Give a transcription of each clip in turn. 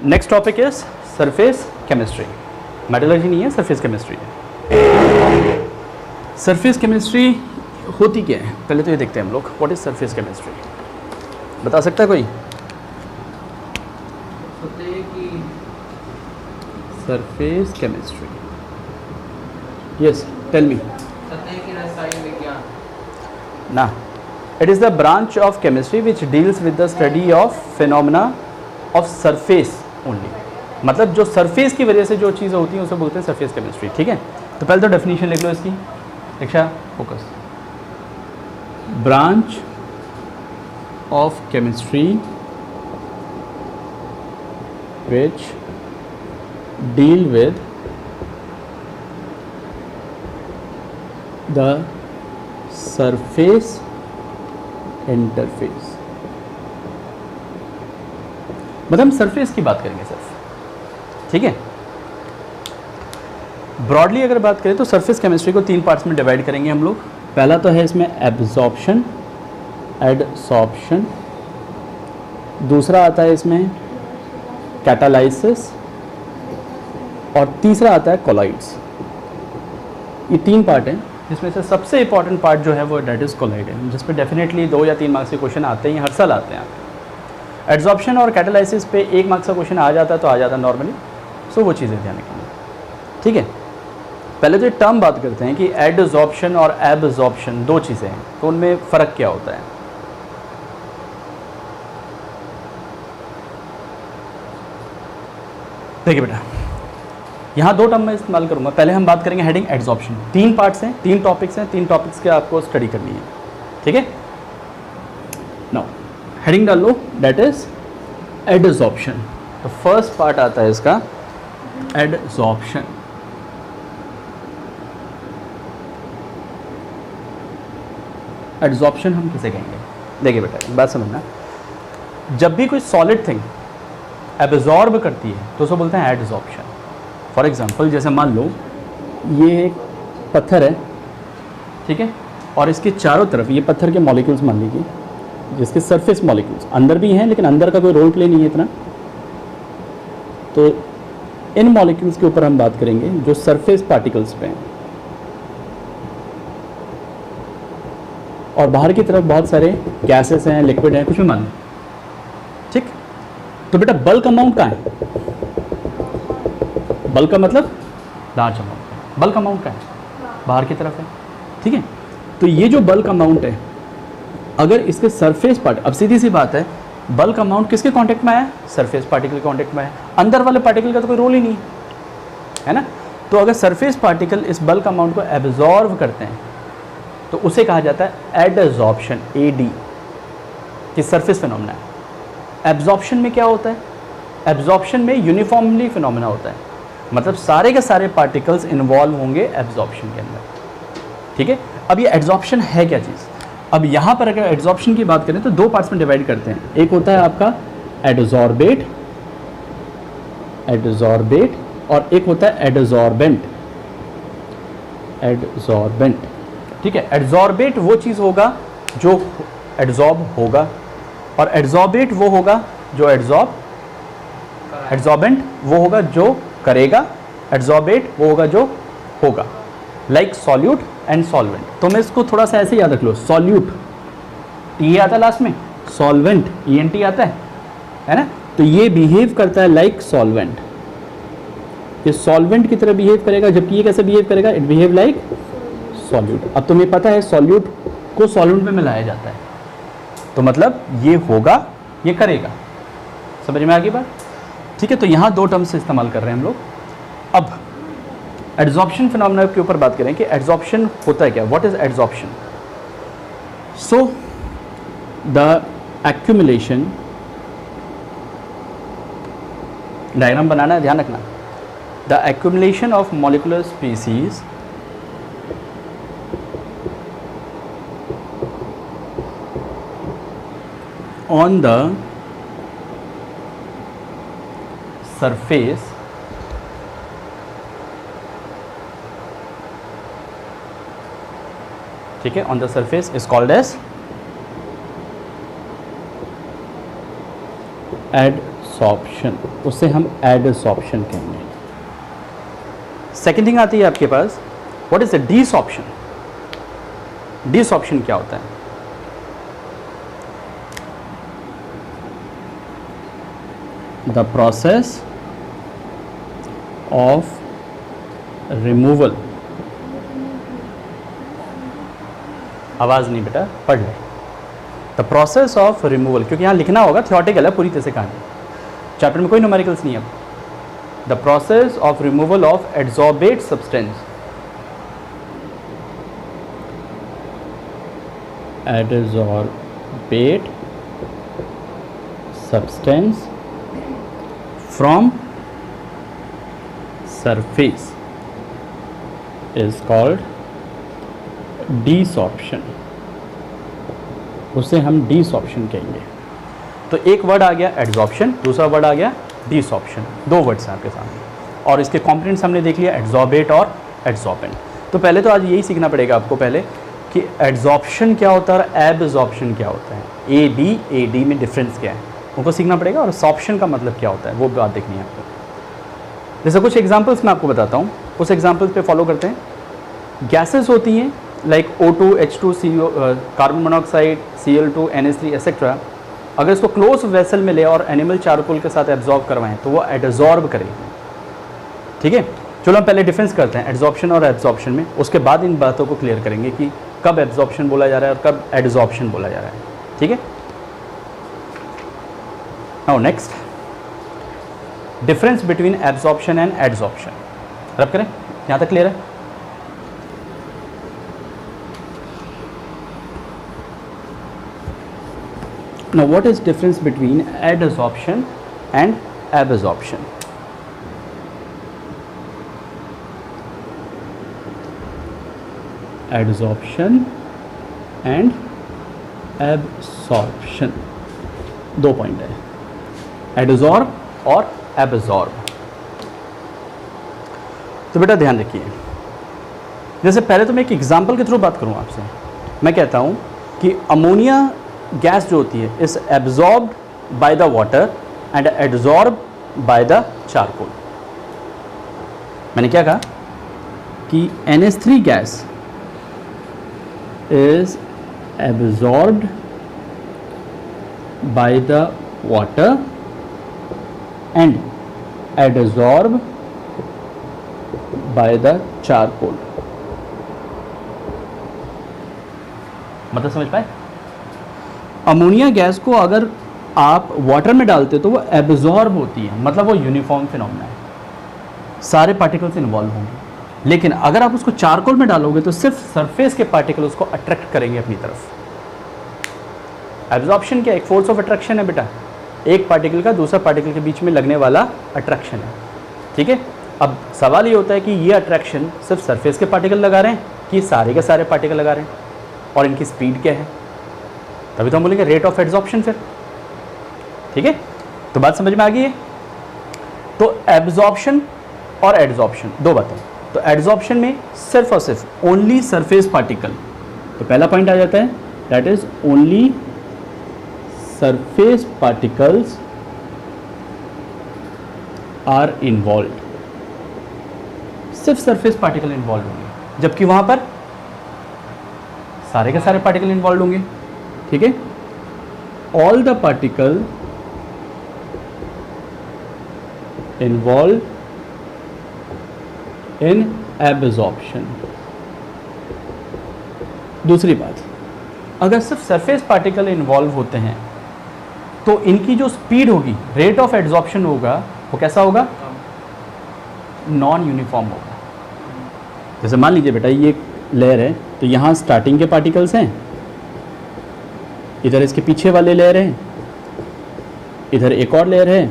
Next topic is surface chemistry. Metallurgy नहीं है, surface chemistry है। सरफेस केमिस्ट्री होती क्या है, पहले तो ये देखते हैं हम लोग। व्हाट इज सरफेस केमिस्ट्री, बता सकता है कोई? Surface chemistry, yes tell me. ना, it is the branch of chemistry which deals with the study of phenomena of surface only. मतलब जो सरफेस की वजह से जो चीज़ें होती हैं उसे बोलते हैं सरफेस केमिस्ट्री। ठीक है, तो पहले तो डेफिनेशन लिख लो इसकी। Diksha focus. Branch of chemistry which deal with the surface interface. मतलब हम सरफेस की बात करेंगे सिर्फ, ठीक है। ब्रॉडली अगर बात करें तो सरफेस केमिस्ट्री को 3 पार्ट्स में डिवाइड करेंगे हम लोग। पहला तो है इसमें एब्जॉर्प्शन, एडसॉर्प्शन। दूसरा आता है इसमें कैटालाइसिस, और तीसरा आता है कोलाइड्स। ये 3 पार्ट हैं, जिसमें से सबसे इंपॉर्टेंट पार्ट जो है वो डेट इज कोलाइड है, जिस पे डेफिनेटली 2 या 3 मार्क्स के क्वेश्चन आते हैं, हर साल आते हैं। एड्सॉर्प्शन और कैटालाइसिस पे 1 मार्क्स का क्वेश्चन आ जाता है तो आ जाता है नॉर्मली, सो वो चीज़ें ध्यान रखनी, ठीक है। पहले तो ये टर्म बात करते हैं कि एडसॉर्प्शन और एब्जॉर्प्शन 2 चीज़ें हैं, तो उनमें फ़र्क क्या होता है। देखिए बेटा, यहाँ 2 टर्म मैं इस्तेमाल करूँगा। पहले हम बात करेंगे हेडिंग एड्सॉर्प्शन। 3 पार्ट्स हैं, 3 टॉपिक्स हैं, 3 टॉपिक्स के आपको स्टडी करनी है, ठीक है। नाउ हेडिंग डाल लो, डेट इज एडसॉर्प्शन। तो फर्स्ट पार्ट आता है इसका एडसॉर्प्शन। एडसॉर्प्शन हम किसे कहेंगे? देखिए बेटा, एक बात समझना, जब भी कोई सॉलिड थिंग एब्जॉर्ब करती है तो उसे बोलते हैं एडसॉर्प्शन। फॉर एग्जांपल, जैसे मान लो ये एक पत्थर है, ठीक है, और इसके चारों तरफ ये पत्थर के मॉलिक्यूल्स मान लीजिए, जिसके सरफेस मॉलिक्यूल्स अंदर भी हैं, लेकिन अंदर का कोई रोल प्ले नहीं है इतना। तो इन मॉलिक्यूल्स के ऊपर हम बात करेंगे जो सरफेस पार्टिकल्स पे हैं, और बाहर की तरफ बहुत सारे गैसेस हैं, लिक्विड हैं, कुछ भी मान लो, ठीक। तो बेटा बल्क अमाउंट कहाँ है? बल्क का मतलब लार्ज अमाउंट। बल्क अमाउंट कहाँ है? बाहर की तरफ है, ठीक है। तो ये जो बल्क अमाउंट है, अगर इसके सरफेस पार्ट, अब सीधी सी बात है, बल्क अमाउंट किसके कांटेक्ट में आया? सरफेस पार्टिकल के कांटेक्ट में है। अंदर वाले पार्टिकल का तो कोई रोल ही नहीं है ना। तो अगर सरफेस पार्टिकल इस बल्क अमाउंट को एब्जॉर्व करते हैं तो उसे कहा जाता है एडसॉर्प्शन, एडी, कि सरफेस फिनोमेना है। एब्जॉर्प्शन में क्या होता है? एब्जॉर्प्शन में यूनिफॉर्मली फिनोमेना होता है, मतलब सारे के सारे पार्टिकल्स इन्वॉल्व होंगे एब्जॉर्प्शन के अंदर, ठीक है। अब ये एड्सॉर्प्शन है क्या चीज़? अब यहाँ पर अगर एड्सॉर्प्शन की बात करें तो 2 पार्ट्स में डिवाइड करते हैं। एक होता है आपका एडसॉर्बेट, एडसॉर्बेट, और एक होता है एडसॉर्बेंट, एडसॉर्बेंट, ठीक है। एडसॉर्बेट वो चीज़ होगा जो एड्सॉर्ब होगा, और एडसॉर्बेट वो होगा जो एड्सॉर्ब, एड्सॉर्बेंट वो होगा जो करेगा, एड्सॉर्बेट वो होगा जो होगा। Like solute and solvent. तो मैं इसको थोड़ा सा ऐसे याद रख लो, सॉल्यूट टी आता है लास्ट में, सॉल्वेंट ENT आता है ना। तो ये बिहेव करता है लाइक सॉल्वेंट, ये सॉल्वेंट की तरह बिहेव करेगा, जबकि ये कैसे बिहेव करेगा? It behave like solute. अब तुम्हें पता है सॉल्यूट को सॉल्वेंट में मिलाया जाता है, तो मतलब ये होगा, ये करेगा। समझ में आ गई बात? ठीक है, तो यहाँ 2 टर्म्स से इस्तेमाल कर रहे हैं हम लोग। अब एड्सॉर्प्शन फिनोमेना के ऊपर बात करें कि एड्सॉर्प्शन होता है क्या, what is adsorption. So the accumulation, diagram बनाना है, ध्यान रखना। The accumulation of molecular species on the surface ठीक है, on the surface is called as adsorption, उसे हम एडसॉर्प्शन कहेंगे। सेकेंड थिंग आती है आपके पास, what is the desorption. Desorption क्या होता है? द प्रोसेस ऑफ रिमूवल, आवाज नहीं बेटा, पढ़ ले। द प्रोसेस ऑफ रिमूवल, क्योंकि यहाँ लिखना होगा, थियोटिकल है पूरी तरह से कहानी, चैप्टर में कोई न्यूमेरिकल्स नहीं है। The process of removal of adsorbate substance, adsorbate substance from surface is called desorption, उसे हम डिसॉर्प्शन कहेंगे। तो एक वर्ड आ गया एडसॉर्प्शन, दूसरा वर्ड आ गया डिसॉर्प्शन, दो वर्ड्स हैं आपके सामने, और इसके कॉम्पोनेंट्स हमने देख लिया, एडसॉर्बेट और एडसॉर्बेंट। तो पहले तो आज यही सीखना पड़ेगा आपको पहले कि एडसॉर्प्शन क्या होता है और एब्सॉर्प्शन क्या होता है, ए डी में डिफरेंस क्या है उनको सीखना पड़ेगा, और सॉर्प्शन का मतलब क्या होता है वो बात देखनी है आपको। जैसे कुछ एग्जाम्पल्स मैं आपको बताता हूँ, उस एग्जाम्पल्स पे फॉलो करते हैं। गैसेस होती हैं like O2, H2, CO, carbon monoxide, Cl2, NH3 etcetera, अगर इसको क्लोज वेसल में ले और एनिमल चारकोल के साथ एब्जॉर्ब करवाएं तो वो एडसॉर्ब करेगी। ठीक है, चलो हम पहले डिफरेंस करते हैं एडसॉर्प्शन और एब्जॉर्प्शन में, उसके बाद इन बातों को क्लियर करेंगे कि कब एब्जॉर्प्शन बोला जा रहा है और कब एडसॉर्प्शन बोला जा रहा है। ठीक है, now next, difference between absorption and adsorption. रब करें, यहाँ तक क्लियर है? Now what is difference between adsorption and absorption? Adsorption and absorption, दो पॉइंट है, एडसॉर्ब और एब्जॉर्ब। तो बेटा ध्यान रखिए, जैसे पहले तो मैं एक एग्जांपल के थ्रू बात करूँ आपसे। मैं कहता हूँ कि अमोनिया गैस जो होती है is absorbed by the water and adsorb by the charcoal. मैंने क्या कहा कि NH3 gas is absorbed by the water and adsorb by the charcoal. मतलब समझ पाए? अमोनिया गैस को अगर आप वाटर में डालते तो वो एब्जॉर्ब होती है, मतलब वो यूनिफॉर्म फिनोमेना है, सारे पार्टिकल्स इन्वॉल्व होंगे। लेकिन अगर आप उसको चारकोल में डालोगे तो सिर्फ सरफेस के पार्टिकल उसको अट्रैक्ट करेंगे अपनी तरफ। एब्जॉर्प्शन क्या, एक फोर्स ऑफ अट्रैक्शन है बेटा, एक पार्टिकल का दूसरा पार्टिकल के बीच में लगने वाला अट्रैक्शन है। ठीक है, अब सवाल ये होता है कि ये अट्रैक्शन सिर्फ सरफेस के पार्टिकल लगा रहे हैं कि सारे के सारे पार्टिकल लगा रहे हैं, और इनकी स्पीड क्या है, तभी तो हम बोलेंगे रेट ऑफ एब्जॉर्प्शन फिर। ठीक है, तो बात समझ में आ गई है? तो एब्जॉर्प्शन और एडसॉर्प्शन दो बातें। तो एडसॉर्प्शन में सिर्फ और सिर्फ ओनली सरफेस पार्टिकल, तो पहला पॉइंट आ जाता है that is only surface particles are involve, सिर्फ सरफेस पार्टिकल इन्वॉल्व होंगे, जबकि वहां पर सारे के सारे पार्टिकल इन्वॉल्व होंगे। ठीक है, all the particle involve in absorption. दूसरी बात, अगर सिर्फ सरफेस पार्टिकल इन्वॉल्व होते हैं तो इनकी जो स्पीड होगी, रेट ऑफ एब्जॉर्प्शन होगा, वो कैसा होगा? नॉन यूनिफॉर्म होगा। जैसे मान लीजिए बेटा ये लेयर है, तो यहाँ स्टार्टिंग के पार्टिकल्स हैं, इधर इसके पीछे वाले लेयर हैं, इधर एक और लेयर है,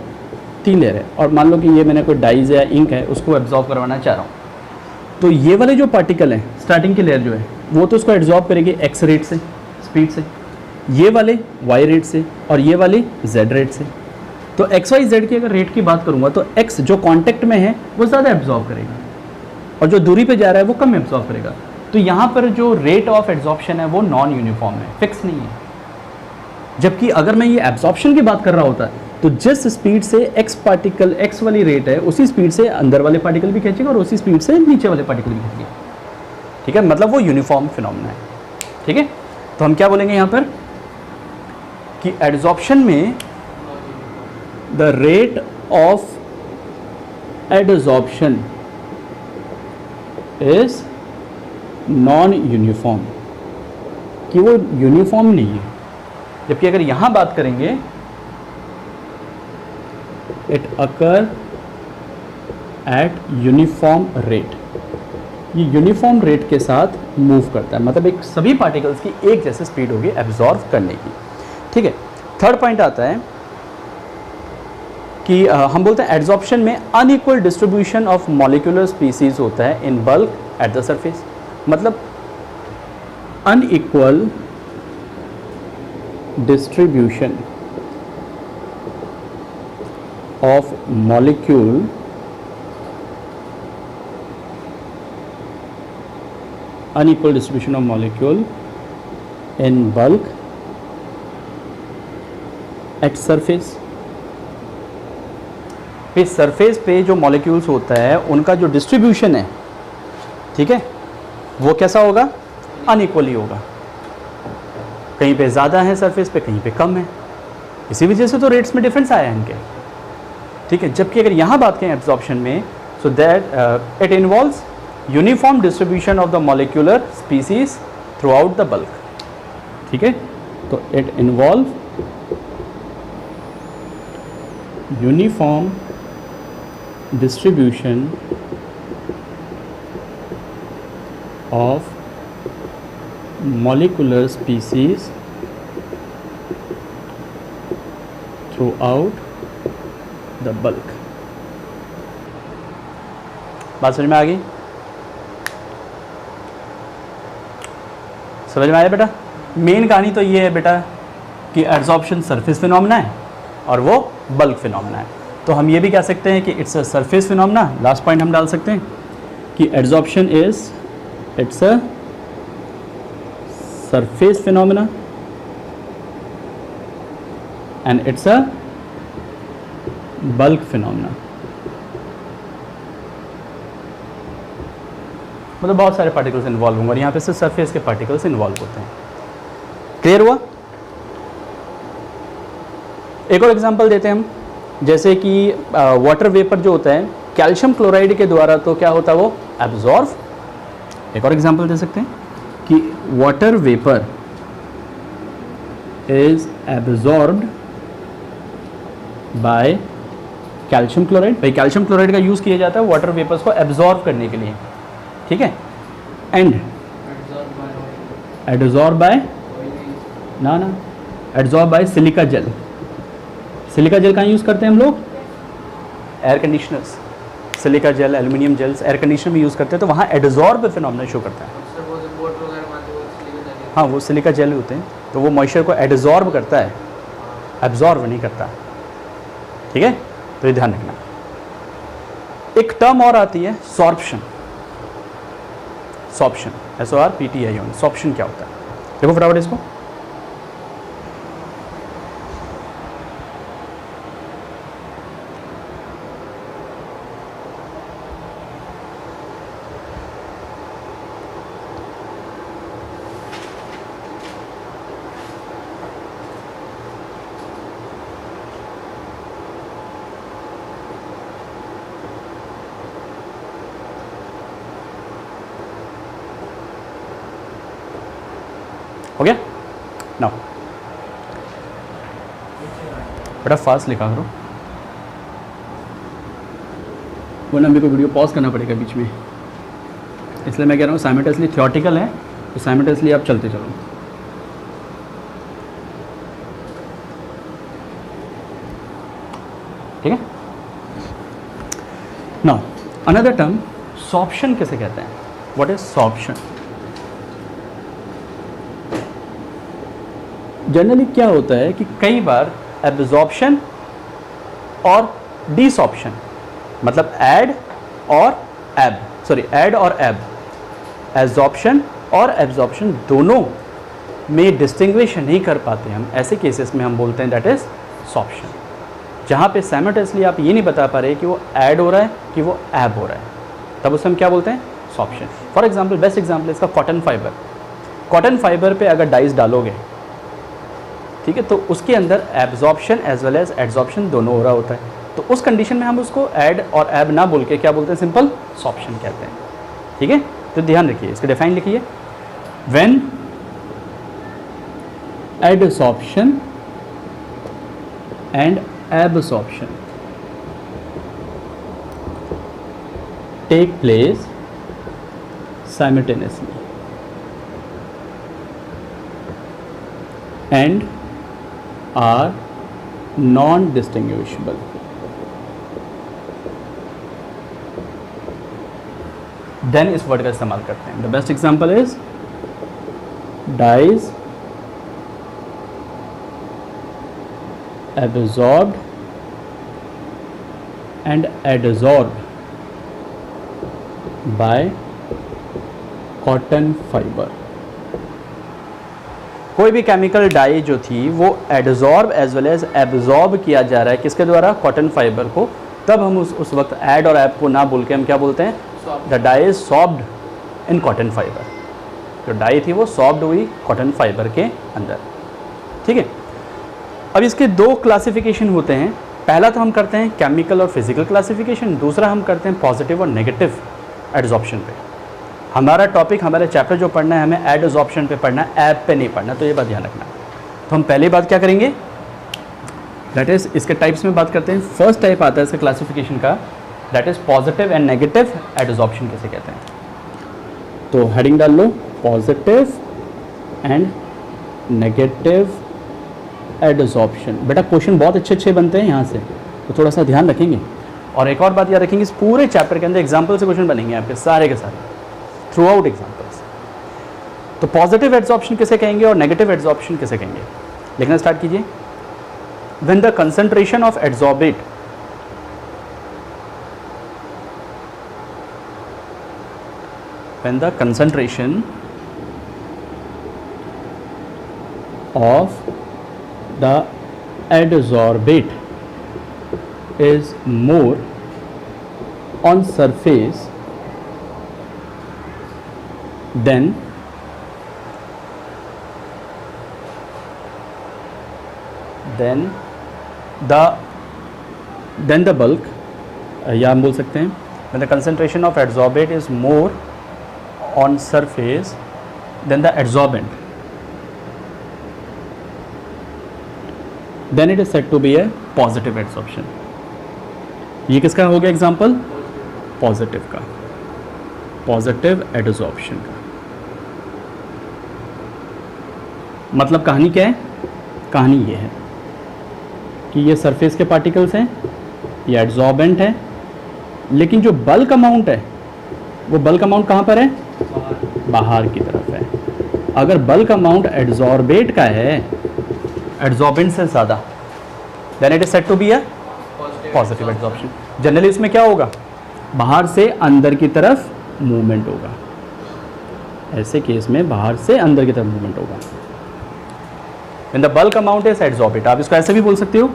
3 लेयर है, और मान लो कि ये मैंने कोई डाइज या इंक है उसको एब्जॉर्ब करवाना चाह रहा हूँ, तो ये वाले जो पार्टिकल हैं स्टार्टिंग की लेयर जो है वो तो उसको एब्जॉर्ब करेगी x रेट से, स्पीड से, ये वाले y रेट से, और ये वाले z रेट से। तो x y z की अगर रेट की बात करूँगा तो x जो कांटेक्ट में है वो ज़्यादा एब्जॉर्ब करेगा और जो दूरी पे जा रहा है वो कम एब्जॉर्ब करेगा। तो यहाँ पर जो रेट ऑफ एब्जॉर्प्शन है वो नॉन यूनिफॉर्म है, फिक्स नहीं है। जबकि अगर मैं ये एब्जॉर्प्शन की बात कर रहा होता तो जिस स्पीड से x पार्टिकल x वाली रेट है उसी स्पीड से अंदर वाले पार्टिकल भी खींचेगा और उसी स्पीड से नीचे वाले पार्टिकल भी खींचेगा। ठीक है, मतलब वो यूनिफॉर्म फिनोमेना है। ठीक है, तो हम क्या बोलेंगे यहाँ पर कि एडजॉर्प्शन में the rate of adsorption is non uniform, कि वो यूनिफॉर्म नहीं है। जबकि अगर यहां बात करेंगे it occur at uniform rate, ये यूनिफॉर्म रेट के साथ मूव करता है, मतलब एक सभी पार्टिकल्स की एक जैसे स्पीड होगी एब्जॉर्व करने की। ठीक है, थर्ड पॉइंट आता है कि हम बोलते हैं एड्जॉर्प्शन में unequal distribution of molecular species होता है in bulk at the surface, मतलब unequal distribution of molecule unequal distribution of molecule in bulk at surface। इस सरफेस पे जो मॉलिक्यूल्स होता है उनका जो डिस्ट्रीब्यूशन है, ठीक है, वो कैसा होगा? अनइक्वली होगा। कहीं पे ज़्यादा है सरफेस पे, कहीं पे कम है, इसी वजह से तो रेट्स में डिफरेंस आया है इनके। ठीक है, जबकि अगर यहाँ बात करें एब्जॉर्प्शन में, so that it involves uniform distribution of the molecular species through out the bulk. ठीक है, तो it involve uniform distribution of molecular species throughout the bulk। बात समझ में आ गई? समझ में आया बेटा? मेन कहानी तो ये है बेटा कि एड्जॉर्प्शन सरफेस फिनोमेना है और वो बल्क फिनोमेना है। तो हम ये भी कह सकते हैं कि it's a surface phenomena. Last point हम डाल सकते हैं कि adsorption is it's a surface phenomena and it's a bulk phenomena। मतलब बहुत सारे पार्टिकल्स इन्वॉल्व होंगे और यहाँ पे सिर्फ सरफेस के पार्टिकल्स इन्वॉल्व होते हैं। क्लियर हुआ? एक और एग्जांपल देते हैं हम, जैसे कि वाटर वेपर जो होता है कैल्शियम क्लोराइड के द्वारा तो क्या होता है वो एब्जॉर्व। एक और एग्जांपल दे सकते हैं कि water vapour is absorbed by calcium chloride. भाई कैल्शियम क्लोराइड का यूज़ किया जाता है वाटर वेपर्स को एब्जॉर्ब करने के लिए। ठीक है, एंड एब्जॉर्ब बाय ना absorb by silica gel. Silica gel कहाँ यूज़ करते हैं हम लोग? Air conditioners. Silica gel, aluminium gels air conditioner में यूज़ करते हैं, तो वहाँ एब्जॉर्ब फिनोमेना शो करता है। हाँ, वो सिलिका जेल होते हैं, तो वो मॉइस्चर को एब्जॉर्ब करता है, एब्जॉर्ब नहीं करता। ठीक है, तो ये ध्यान रखना। एक टर्म और आती है सॉर्प्शन। Sorption, SORPTION। सॉर्प्शन क्या होता है? देखो फटाफट इसको। हो गया? नाउ बड़ा फास्ट लिखा करो, वरना मेरे को वीडियो पॉज करना पड़ेगा बीच में। इसलिए मैं कह रहा हूँ साइमल्टेनियसली थ्योरेटिकल है तो साइमल्टेनियसली आप चलते चलो। ठीक है, नाउ अनदर टर्म सॉर्प्शन किसे कहते हैं? What is sorption? जनरली क्या होता है कि कई बार एब्जॉर्प्शन और डिसॉर्प्शन, मतलब ऐड और एब, एब्जॉर्प्शन और एब्जॉर्प्शन दोनों में डिस्टिंग्विश नहीं कर पाते हम, ऐसे केसेस में हम बोलते हैं दैट इज सॉर्प्शन। जहाँ पे साइमल्टेनियसली आप ये नहीं बता पा रहे कि वो ऐड हो रहा है कि वो एब हो रहा है, तब उसे हम क्या बोलते हैं? Sorption. For example, best example इसका कॉटन फाइबर। कॉटन फाइबर पे अगर डाइस डालोगे, ठीक है, तो उसके अंदर absorption as well as adsorption दोनों हो रहा होता है। तो उस कंडीशन में हम उसको ऐड और एब ना बोल के क्या बोलते हैं? सिंपल सॉर्प्शन कहते हैं। ठीक है, तो ध्यान रखिए, इसके डिफाइन लिखिए। When adsorption and absorption take place simultaneously and are non-distinguishable. Then इस वर्ड का इस्तेमाल करते हैं। The best example is dyes absorbed and adsorbed by cotton fibre. कोई भी केमिकल डाई जो थी वो adsorb as well as absorb किया जा रहा है किसके द्वारा? कॉटन फाइबर को। तब हम उस वक्त ऐड और एब को ना बोल के हम क्या बोलते हैं? The dye is sorbed in cotton fibre. जो डाई थी वो सॉब्ड हुई कॉटन फाइबर के अंदर। ठीक है, अब इसके दो क्लासिफिकेशन होते हैं। पहला तो हम करते हैं केमिकल और फिजिकल क्लासिफिकेशन, दूसरा हम करते हैं पॉजिटिव और नेगेटिव एड्जॉर्प्शन पे। हमारा टॉपिक, हमारे चैप्टर जो पढ़ना है हमें एडसॉर्प्शन पे पढ़ना है, ऐब पे नहीं पढ़ना, तो ये बात ध्यान रखना। तो हम पहली बात क्या करेंगे? दैट इज़ इसके टाइप्स में बात करते हैं। फर्स्ट टाइप आता है इसके क्लासिफिकेशन का, that is positive and negative adsorption किसे कहते हैं। तो हेडिंग डाल लो, पॉजिटिव एंड नेगेटिव एडसॉर्प्शन। बेटा क्वेश्चन बहुत अच्छे अच्छे बनते हैं यहाँ से, तो थोड़ा सा ध्यान रखेंगे। और एक और बात याद रखेंगे, इस पूरे चैप्टर के अंदर एग्जाम्पल से क्वेश्चन बनेंगे आपके सारे के सारे, थ्रू आउट एग्जाम्पल्स। तो पॉजिटिव एड्सॉर्प्शन किसे कहेंगे और नेगेटिव एड्सॉर्प्शन किसे कहेंगे? लिखना स्टार्ट कीजिए। When the concentration of adsorbate when the concentration of the adsorbate is more on surface than the bulk, या हम बोल सकते हैं when the concentration of adsorbate is more on surface than the adsorbent, then it is said to be a positive adsorption. ये किसका हो गया example? Positive का, पॉजिटिव एडसॉर्प्शन का। मतलब कहानी क्या है? कहानी ये है कि ये सरफेस के पार्टिकल्स हैं, ये एडसॉर्बेंट है, लेकिन जो बल्क अमाउंट है वो बल्क अमाउंट कहाँ पर है? बाहर की तरफ है। अगर बल्क अमाउंट एडसॉर्बेट का है एडसॉर्बेंट से ज़्यादा, then it is said to be a positive adsorption. Generally इसमें क्या होगा? बाहर से अंदर की तरफ मूवमेंट होगा। ऐसे केस में बाहर से अंदर की तरफ मूवमेंट होगा। When the bulk amount is adsorbate, आप इसको ऐसे भी बोल सकते हो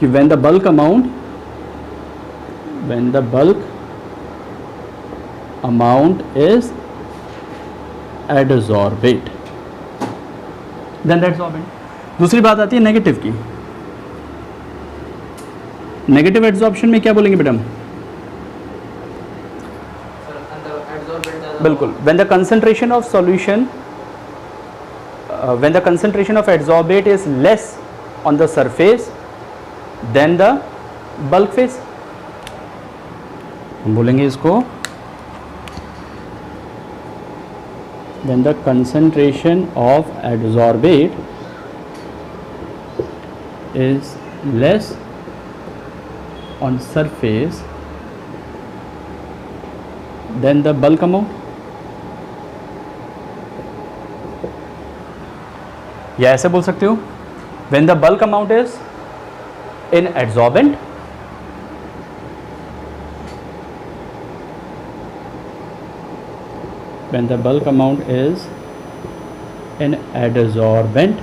कि when the bulk amount is adsorbate, then the adsorbent। दूसरी बात आती है नेगेटिव की। नेगेटिव एड्सॉर्प्शन में क्या बोलेंगे बेटा? बिल्कुल, when the concentration of solution when the concentration of adsorbate is less on the surface than the bulk phase, हम बोलेंगे इसको when the concentration of adsorbate is less on surface than the bulk amount, या ऐसे बोल सकते हो when the bulk amount is in adsorbent when the bulk amount is in adsorbent,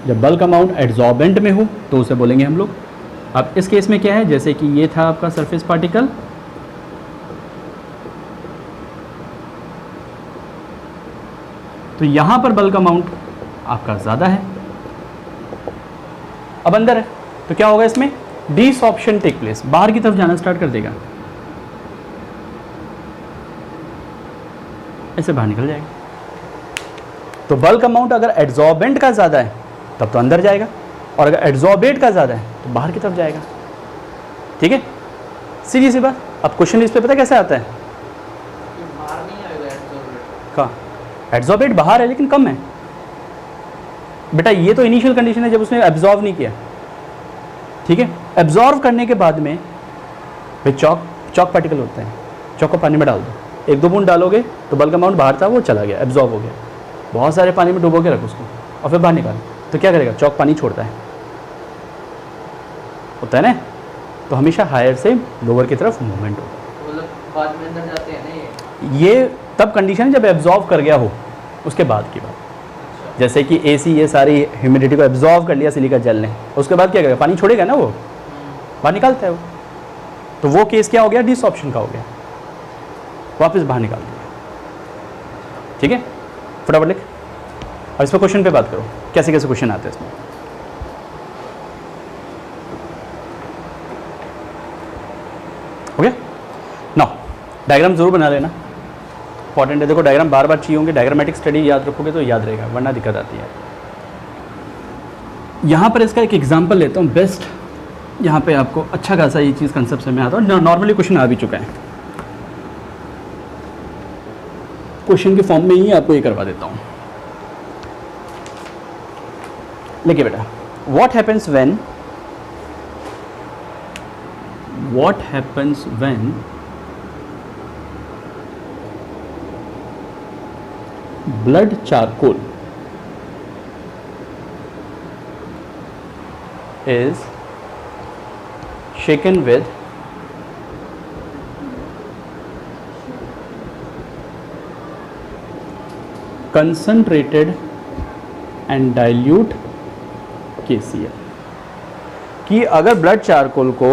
जब bulk amount adsorbent में हो तो उसे बोलेंगे हम लोग अब इस केस में क्या है, जैसे कि ये था आपका सरफेस पार्टिकल, तो यहां पर बल्क अमाउंट आपका ज़्यादा है, अब अंदर है, तो क्या होगा इसमें, डिसॉर्प्शन टेक प्लेस, बाहर की तरफ जाना स्टार्ट कर देगा, ऐसे बाहर निकल जाएगा। तो बल्क अमाउंट अगर एड्सॉर्बेंट का ज़्यादा है तब तो अंदर जाएगा, और अगर एड्सॉर्बेट का ज़्यादा है तो बाहर की तरफ जाएगा। ठीक है, सीधी सी बात। अब क्वेश्चन इस पे पता कैसे आता है, बाहर नहीं आएगा एब्जॉर्बेट कहाँ, एड्सॉर्बेट बाहर है लेकिन कम है बेटा, ये तो इनिशियल कंडीशन है जब उसने एब्जॉर्व नहीं किया। ठीक है, एब्जॉर्व करने के बाद में भाई चॉक पार्टिकल होते हैं, चॉक को पानी में डाल दो, 1-2 बूंद डालोगे तो बल्क अमाउंट बाहर था वो चला गया, एब्जॉर्व हो गया। बहुत सारे पानी में डुबो के रखो उसको और फिर बाहर निकालो, तो क्या करेगा, चॉक पानी छोड़ता है, होता है ना, तो हमेशा हायर से लोअर की तरफ मूवमेंट होगा। मतलब बाद में अंदर जाते हैं ना ये तब कंडीशन है जब एब्जॉर्व कर गया हो, उसके बाद की बात। अच्छा। जैसे कि एसी ये सारी ह्यूमिडिटी को एब्जॉर्व कर लिया सिलिका जेल ने, उसके बाद क्या करेगा, पानी छोड़ेगा ना वो, बाहर निकालता है वो, तो वो केस क्या हो गया, डिसऑप्शन का हो गया, वापस बाहर निकाल दिया। ठीक है, फटाफट लिख। अब इस पर क्वेश्चन पे बात करो, कैसे कैसे क्वेश्चन आते हैं इसमें। ओके, नाउ डायग्राम जरूर बना लेना, इंपॉर्टेंट है। देखो डायग्राम बार बार चाहिए होंगे, डायग्रामेटिक स्टडी याद रखोगे तो याद रहेगा, वरना दिक्कत आती है। यहाँ पर इसका एक एग्जांपल लेता हूँ बेस्ट, यहाँ पे आपको अच्छा खासा ये चीज़ कंसेप्ट से में आता है, नॉर्मली क्वेश्चन आ भी चुका है, क्वेश्चन के फॉर्म में ही आपको ये करवा देता हूँ। देखिए बेटा, what happens when blood charcoal is shaken with concentrated and dilute KCl, कि अगर ब्लड चारकोल को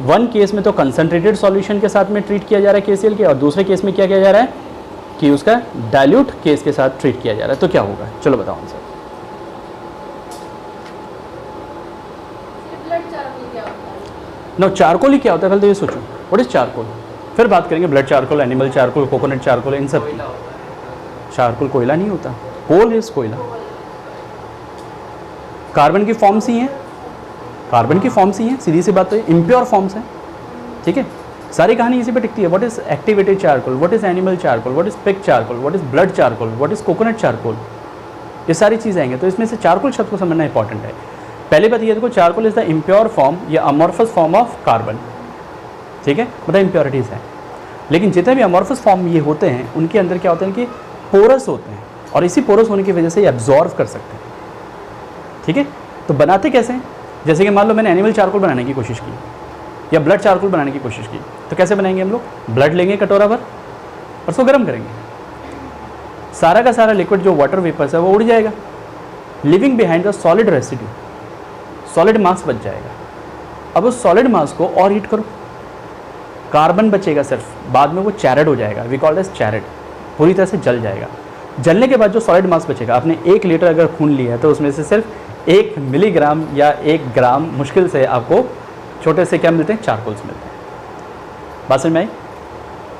वन केस में तो कंसंट्रेटेड सॉल्यूशन के साथ में ट्रीट किया जा रहा है KCl के, और दूसरे केस में क्या किया जा रहा है कि उसका डाइल्यूट केस के साथ ट्रीट किया जा रहा है, तो क्या होगा, चलो बताओ आंसर। नो, चारकोल ही क्या होता है पहले तो ये सोचो, व्हाट इज चारकोल, फिर बात करेंगे blood charcoal, animal charcoal, coconut charcoal, इन सब। कोयला होता है। चारकोल कोयला नहीं होता, कोल इज कोयला, कार्बन की फॉर्म्स ही हैं, कार्बन की फॉर्म्स ही हैं, सीधी सी बात तो ये इम्प्योर फॉर्म्स हैं। ठीक है, सारी कहानी इसी पे टिकती है। What is activated charcoal, what is animal charcoal, what is pig charcoal, what is blood charcoal, what is coconut charcoal, ये सारी चीज़ें आएंगे। तो इसमें से चारकोल शब्द को समझना इंपॉर्टेंट है। पहली बात ये देखो, charcoal is the impure form या अमॉर्फस फॉर्म ऑफ कार्बन। ठीक है, मतलब इम्प्योरिटीज़ हैं, लेकिन जितने भी अमॉर्फस फॉर्म ये होते हैं उनके अंदर क्या होते हैं कि पोरस होते हैं, और इसी पोरस होने की वजह से ये एब्जॉर्व कर सकते हैं। ठीक है, तो बनाते कैसे हैं, जैसे कि मान लो मैंने एनिमल चारकोल बनाने की कोशिश की या ब्लड चारकोल बनाने की कोशिश की, तो कैसे बनाएंगे हम लोग, ब्लड लेंगे कटोरा भर और उसको गर्म करेंगे, सारा का सारा लिक्विड जो वाटर वेपर्स है वो उड़ जाएगा, living behind the solid residue, solid मास बच जाएगा। अब उस सॉलिड मास को और हीट करो, कार्बन बचेगा सिर्फ, बाद में वो चैरेड हो जाएगा, वी कॉल्ड एज चैरेड, पूरी तरह से जल जाएगा। जलने के बाद जो सॉलिड मास बचेगा, आपने 1 लीटर अगर खून लिया है तो उसमें से सिर्फ 1 मिलीग्राम या 1 ग्राम मुश्किल से आपको छोटे से क्या मिलते हैं, चारकोल्स मिलते हैं। बात समझ में आई।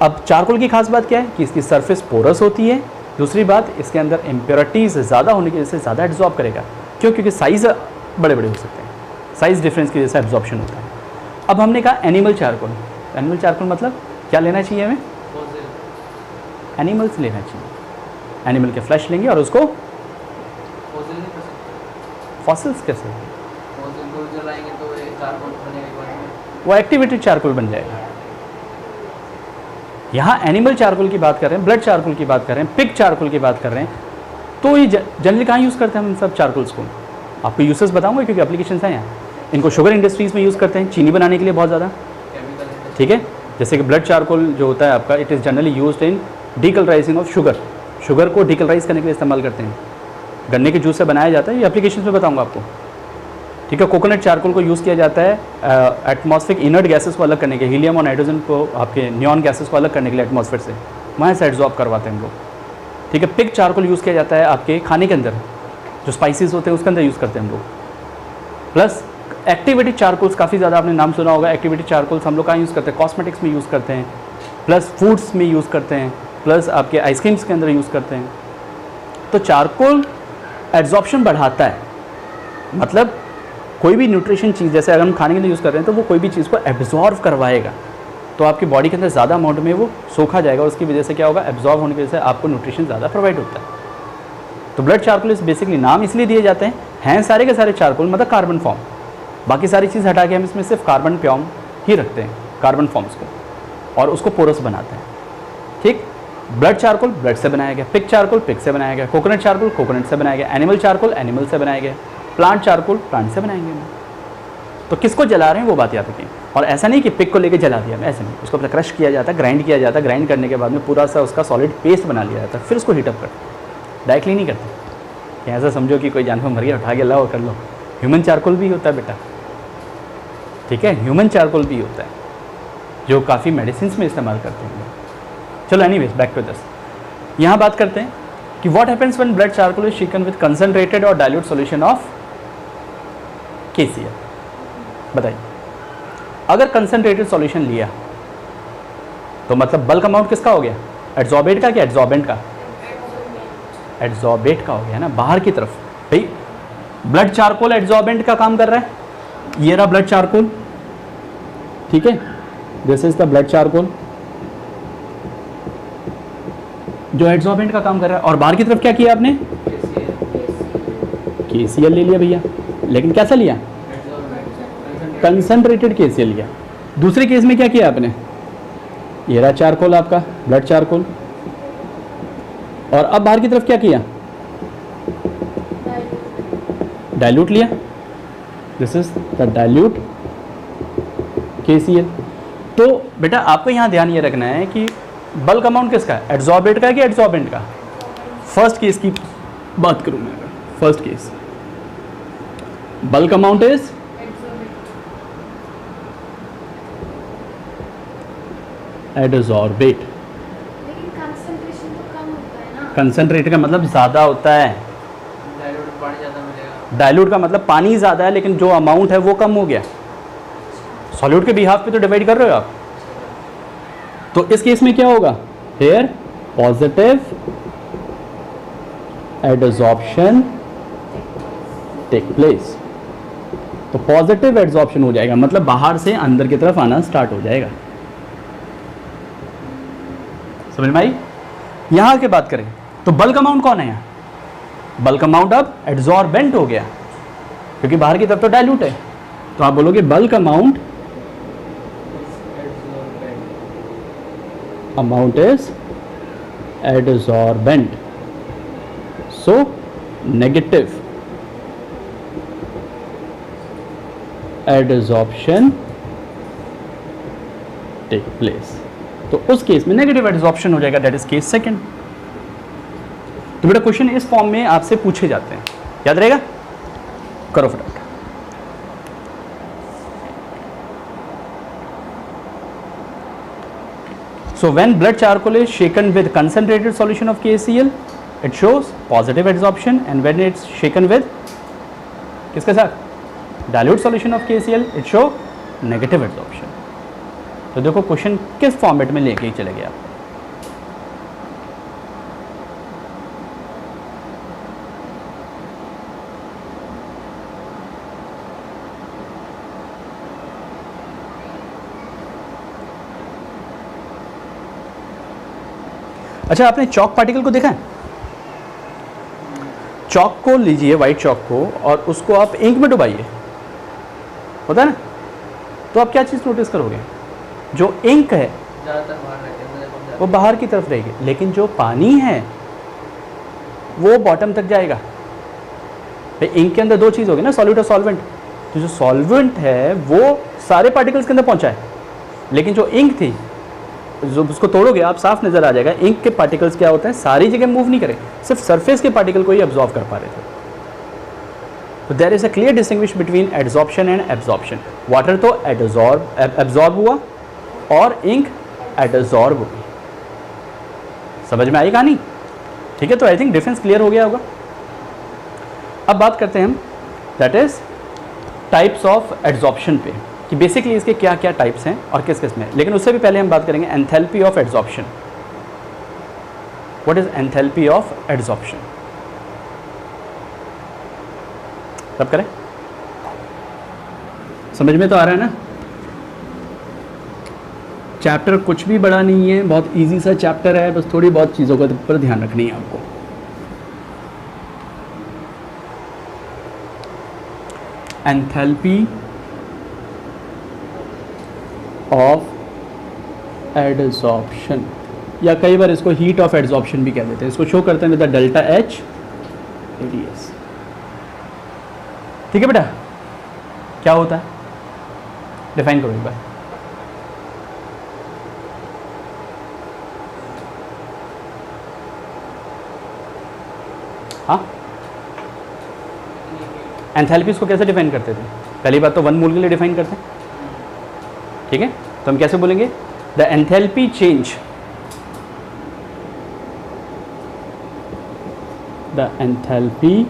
अब चारकोल की खास बात क्या है कि इसकी सरफेस पोरस होती है, दूसरी बात इसके अंदर इम्प्योरिटीज़ ज़्यादा होने की वजह से ज़्यादा एब्जॉर्ब करेगा, क्यों, क्योंकि साइज़ बड़े बड़े हो सकते हैं, साइज़ डिफरेंस की वजह से एब्जॉर्प्शन होता है। अब हमने कहा एनिमल चारकोल, एनिमल चारकोल मतलब क्या लेना चाहिए हमें, एनिमल्स लेना चाहिए, एनिमल के फ्लैश लेंगे और उसको फॉसिल्स कैसे, वो एक्टिवेटेड चारकोल बन जाएगा। यहाँ एनिमल चारकोल की बात कर रहे हैं, ब्लड चारकोल की बात कर रहे हैं, पिग चारकोल की बात कर रहे हैं, तो ये जनरली कहाँ यूज़ करते हैं हम इन सब चारकोल्स को, आपको यूसेस बताऊंगा क्योंकि एप्लीकेशंस हैं यहाँ। इनको शुगर इंडस्ट्रीज़ में यूज़ करते हैं, चीनी बनाने के लिए बहुत ज़्यादा। ठीक है, जैसे कि ब्लड चारकोल जो होता है आपका, it is generally used in डीकलराइजिंग of sugar, sugar को डीकलराइज करने के लिए इस्तेमाल करते हैं, गन्ने के जूस से बनाया जाता है, ये एप्लीकेशन में बताऊँगा आपको। ठीक है। कोकोनट चारकोल को यूज़ किया जाता है एटमॉस्फेरिक इनर्ट गैसेस को अलग करने के, हीलियम और नाइट्रोजन को आपके नियॉन गैसेस को अलग करने के लिए एटमॉस्फेयर से, वहाँ से एब्जॉर्ब करवाते हैं हम लोग। ठीक है। पिग चारकोल यूज़ किया जाता है आपके खाने के अंदर, जो स्पाइसेस होते हैं उसके अंदर यूज़ करते हैं हम लोग। प्लस एक्टिविटी चारकोल्स काफ़ी ज़्यादा आपने नाम सुना होगा। एक्टिविटी चारकोल्स हम लोग कहाँ यूज़ करते हैं? कॉस्मेटिक्स में यूज़ करते हैं, प्लस फूड्स में यूज़ करते हैं, प्लस आपके आइसक्रीम्स के अंदर यूज़ करते हैं। तो चारकोल एब्जॉर्प्शन बढ़ाता है, मतलब कोई भी न्यूट्रिशन चीज़ जैसे अगर हम खाने के लिए यूज़ कर रहे हैं तो वो कोई भी चीज़ को एब्जॉर्व करवाएगा, तो आपकी बॉडी के अंदर ज़्यादा अमाउंट में वो सोखा जाएगा और उसकी वजह से क्या होगा? एब्जॉर्व होने की वजह से आपको न्यूट्रिशन ज़्यादा प्रोवाइड होता है। तो ब्लड चारकोल इस बेसिकली नाम इसलिए दिए जाते हैं सारे के सारे चारकोल मतलब कार्बन फॉर्म, बाकी सारी चीज़ हटा के हम इसमें सिर्फ कार्बन फॉर्म ही रखते हैं, कार्बन फॉर्म्स को, और उसको पोरस बनाते हैं। ठीक। ब्लड चारकोल ब्लड से बनाया गया, पिग चारकोल पिग से बनाया गया, कोकोनट चारकोल कोकोनट से बनाया गया, एनिमल चारकोल एनिमल से बनाया गया, प्लांट चारकोल प्लांट से बनाएंगे हम। तो किसको जला रहे हैं वो बात याद रखें। और ऐसा नहीं कि पिग को लेके जला दिया, ऐसा नहीं, उसको क्रश किया जाता है, ग्राइंड किया जाता है, ग्राइंड करने के बाद में पूरा सा उसका सॉलिड पेस्ट बना लिया जाता है, फिर उसको हीटअप करते, डायरेक्टली नहीं करते कि ऐसा समझो कि कोई जानवर मर गया उठा के लाओ कर लो। ह्यूमन चारकोल भी होता है बेटा, ठीक है, ह्यूमन चारकोल भी होता है जो काफ़ी मेडिसिन में इस्तेमाल करते हैं। चलो एनीवेज बैक टू दिस, यहाँ बात करते हैं कि what happens when blood charcoal is shaken with concentrated और डाइल्यूट सॉल्यूशन ऑफ KCl। बताइए, अगर कंसंट्रेटेड सॉल्यूशन लिया तो मतलब बल्क अमाउंट किसका हो गया? एड्सॉर्बेट का कि एड्सॉर्बेंट का? एड्सॉर्बेट का हो गया ना, बाहर की तरफ। भाई ब्लड चारकोल एड्सॉर्बेंट का काम कर रहा है, ये रहा ब्लड चारकोल, ठीक है, this is the blood charcoal जो एड्सॉर्बेंट का काम कर रहा है। और बाहर की तरफ क्या किया आपने? KCl ले लिया भैया, लेकिन कैसा लिया? कंसंट्रेटेड KCl लिया। दूसरे केस में क्या किया आपने? ये रहा चारकोल आपका ब्लड चारकोल, और अब बाहर की तरफ क्या किया? डाइल्यूट लिया, this is the dilute KCl। तो बेटा आपको यहाँ ध्यान ये रखना है कि बल्क अमाउंट किसका है? एड्सॉर्बेट का कि एड्सॉर्बेंट का? फर्स्ट केस की बात करूँ मैं, first case bulk amount is adsorbate. लेकिन कंसंट्रेशन तो कम होता है ना। कंसंट्रेट का मतलब ज़्यादा होता है, डाइल्यूट पानी ज़्यादा मिलेगा। डाइल्यूट का मतलब पानी ज़्यादा है लेकिन जो अमाउंट है वो कम हो गया। सॉल्यूट के बिहाफ पे तो डिवाइड कर रहे हो आप। तो इस केस में क्या होगा? Here positive adsorption take place. तो पॉजिटिव एडसॉर्प्शन हो जाएगा, मतलब बाहर से अंदर की तरफ आना स्टार्ट हो जाएगा। समझ में आई? यहां की बात करें तो बल्क अमाउंट कौन है यहाँ? बल्क अमाउंट अब एड्सॉर्बेंट हो गया क्योंकि बाहर की तरफ तो डाइल्यूट है। तो आप बोलोगे bulk amount is adsorbent, so negative adsorption take place। तो उस केस में नेगेटिव एडसॉर्प्शन हो जाएगा, दैट इज केस सेकंड। तो बेटा क्वेश्चन इस फॉर्म में आपसे पूछे जाते हैं, याद रहेगा? करो फटाफट। So when blood charcoal is shaken with concentrated solution of KCl, it shows positive adsorption, and when it's shaken with किसके साथ? dilute solution of KCl, it show negative adsorption। तो देखो क्वेश्चन किस फॉर्मेट में लेके चले गए आप। अच्छा, आपने चॉक पार्टिकल को देखा है? चॉक को लीजिए, वाइट चॉक को, और उसको आप इंक में डुबाइए, होता है ना? तो आप क्या चीज़ नोटिस करोगे? जो इंक है ज़्यादातर बाहर रहते हैं, मतलब कम वो बाहर की तरफ रहेगी, लेकिन जो पानी है वो बॉटम तक जाएगा। भाई इंक के अंदर दो चीज़ होगी ना, सॉल्यूट और सॉल्वेंट। तो जो सॉल्वेंट है वो सारे पार्टिकल्स के अंदर पहुंचा है, लेकिन जो इंक थी, जो उसको तोड़ोगे आप साफ नज़र आ जाएगा इंक के पार्टिकल्स क्या होते हैं, सारी जगह मूव नहीं करे, सिर्फ सरफेस के पार्टिकल को ही अब्जॉर्व कर पा रहे थे। तो there is a clear distinguish between adsorption and absorption. Water तो एब्जॉर्ब हुआ और इंक एडजॉर्ब हुई. समझ में आई कहानी? ठीक है, तो आई थिंक डिफरेंस क्लियर हो गया होगा. अब बात करते हैं हम that is types of adsorption पे, कि बेसिकली इसके क्या क्या टाइप्स हैं और किस किस में. लेकिन उससे भी पहले हम बात करेंगे enthalpy of adsorption. What is enthalpy of adsorption? सब करें? समझ में तो आ रहा है ना? चैप्टर कुछ भी बड़ा नहीं है, बहुत इजी सा चैप्टर है, बस थोड़ी बहुत चीज़ों के ऊपर ध्यान रखनी है आपको. एंथैल्पी ऑफ एडजॉर्प्शन, या कई बार इसको हीट ऑफ एडजॉर्प्शन भी कह देते हैं. इसको शो करते हैं with the delta H ADS. ठीक है बेटा, क्या होता है डिफाइन करो एक बार. हाँ, एंथैल्पी को कैसे डिफाइन करते थे? पहली बात तो वन मोल के लिए डिफाइन करते हैं. ठीक है, तो हम कैसे बोलेंगे? The enthalpy change, the enthalpy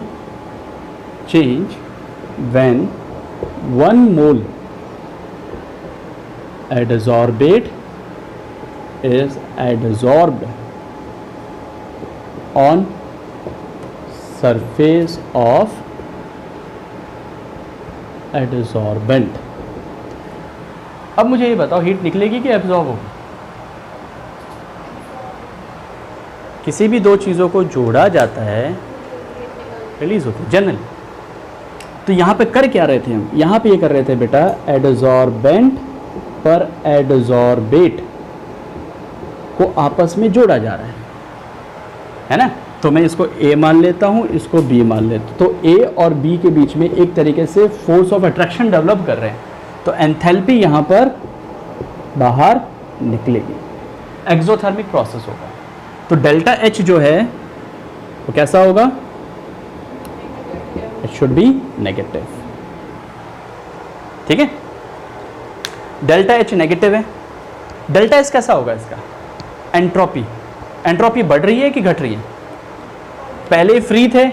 change when 1 mole adsorbate is adsorbed on surface of adsorbent. अब मुझे ये बताओ, हीट निकलेगी कि एब्जॉर्ब होगी? किसी भी दो चीज़ों को जोड़ा जाता है, रिलीज होती है जनरली. तो यहाँ पे कर क्या रहे थे हम? यहाँ पे ये कर रहे थे बेटा, एडजॉर्बेंट पर एडजॉर्बेट को आपस में जोड़ा जा रहा है ना? तो मैं इसको A मान लेता हूँ, इसको B मान लेता हूँ. तो A और B के बीच में एक तरीके से फोर्स ऑफ अट्रैक्शन डेवलप कर रहे हैं. तो एंथैल्पी यहाँ पर बाहर निकलेगी, एक्सोथर्मिक प्रोसेस होगा. तो डेल्टा H जो है वो कैसा होगा? It should be negative. ठीक है, डेल्टा H नेगेटिव है. डेल्टा S कैसा होगा इसका? एंट्रोपी. एंट्रोपी बढ़ रही है कि घट रही है? पहले फ्री थे,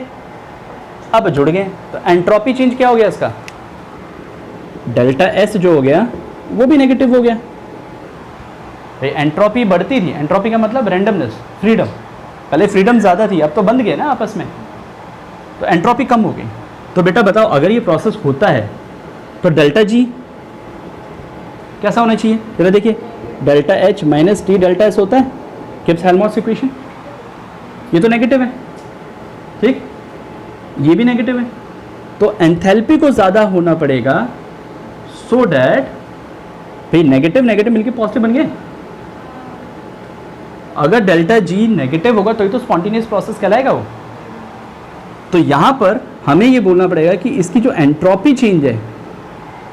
अब जुड़ गए, तो एंट्रोपी चेंज क्या हो गया इसका? डेल्टा S जो हो गया वो भी नेगेटिव हो गया. भाई एंट्रोपी बढ़ती थी, एंट्रोपी का मतलब रैंडमनेस, फ्रीडम. पहले फ्रीडम ज़्यादा थी, अब तो बंद गए ना आपस में, तो एंट्रोपी कम हो गई. तो बेटा बताओ, अगर ये प्रोसेस होता है तो डेल्टा G कैसा होना चाहिए? जरा देखिए, delta H minus T delta S होता है, गिब्स-हेल्महोल्ट्ज़ इक्वेशन. ये तो नेगेटिव है, ठीक, ये भी नेगेटिव है. तो एंथैल्पी को ज़्यादा होना पड़ेगा, सो डैट भाई नेगेटिव नेगेटिव मिलके पॉजिटिव बन गए. अगर डेल्टा G नेगेटिव होगा तो ये तो स्पॉन्टेनियस प्रोसेस कहलाएगा वो. तो यहाँ पर हमें ये बोलना पड़ेगा कि इसकी जो एंट्रोपी चेंज है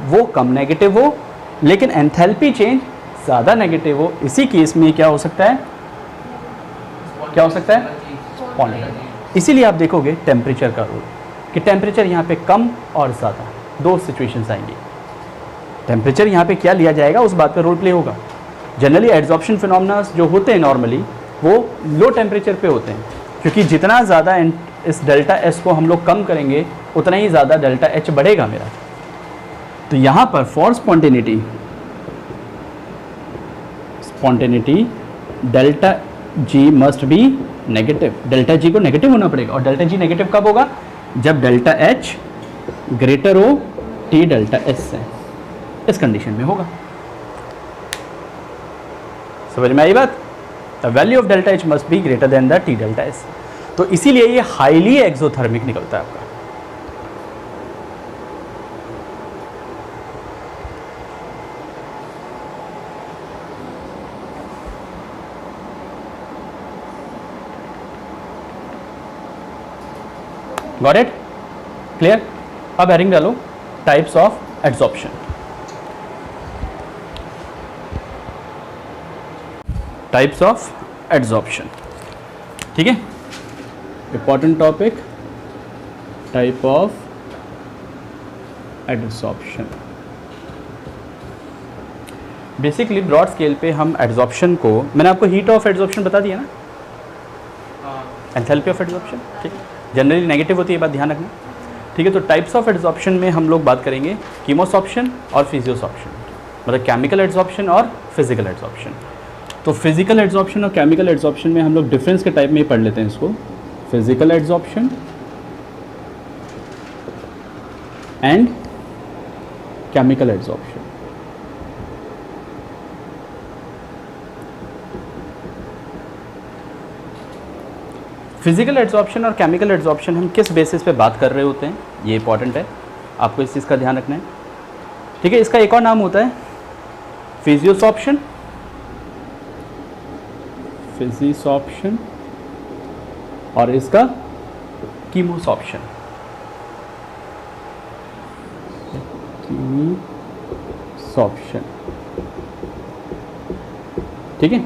वो कम नेगेटिव हो, लेकिन एंथैल्पी चेंज ज़्यादा नेगेटिव हो. इसी केस में क्या हो सकता है? क्या हो सकता है? स्पॉन्टेनियस. इसीलिए आप देखोगे टेम्परेचर का रोल, कि टेम्परेचर यहाँ पे कम और ज़्यादा, दो सिचुएशंस आएंगी. टेम्परेचर यहाँ पे क्या लिया जाएगा उस बात पे रोल प्ले होगा. जनरली एड्जॉर्प्शन फिनोमेना जो होते हैं नॉर्मली वो लो टेम्परेचर पे होते हैं, क्योंकि जितना ज़्यादा इस डेल्टा S को हम लोग कम करेंगे उतना ही ज़्यादा डेल्टा H बढ़ेगा मेरा. तो यहाँ पर for spontaneity delta G must be negative. Delta G को नेगेटिव होना पड़ेगा. और डेल्टा G नेगेटिव कब होगा? जब डेल्टा H ग्रेटर हो T डेल्टा S से. इस कंडीशन में होगा. समझ में आई बात? The value of delta H must be greater than the T delta S. तो इसीलिए ये हाईली एक्सोथर्मिक निकलता है आपका. Got it? क्लियर? अब हेडिंग डालो, types of adsorption. Types of adsorption. ठीक है, important topic, type of adsorption. Basically broad scale पे हम एडसॉर्प्शन को, मैंने आपको हीट ऑफ एडसॉर्प्शन बता दिया ना, हाँ एंथैल्पी ऑफ एडसॉर्प्शन, ठीक है, जनरली नेगेटिव होती है, बात ध्यान रखना, ठीक है। तो टाइप्स ऑफ एडसॉर्प्शन में हम लोग बात करेंगे कीमोसॉर्प्शन और फिजियोसॉर्प्शन, मतलब केमिकल एडसॉर्प्शन और फिजिकल एडसॉर्प्शन। तो फिजिकल एडसॉर्प्शन और केमिकल एडसॉर्प्शन में हम लोग डिफरेंस के टाइप में ही पढ़ लेते हैं इसको, physical adsorption and chemical adsorption. Physical adsorption और केमिकल एडसॉर्प्शन हम किस बेसिस पे बात कर रहे होते हैं, ये इंपॉर्टेंट है, आपको इस चीज़ का ध्यान रखना है, ठीक है। इसका एक और नाम होता है फिजियोसॉर्प्शन, फिजिसॉर्प्शन, और इसका कीमोसॉर्प्शन, कीमोसॉर्प्शन, ठीक है।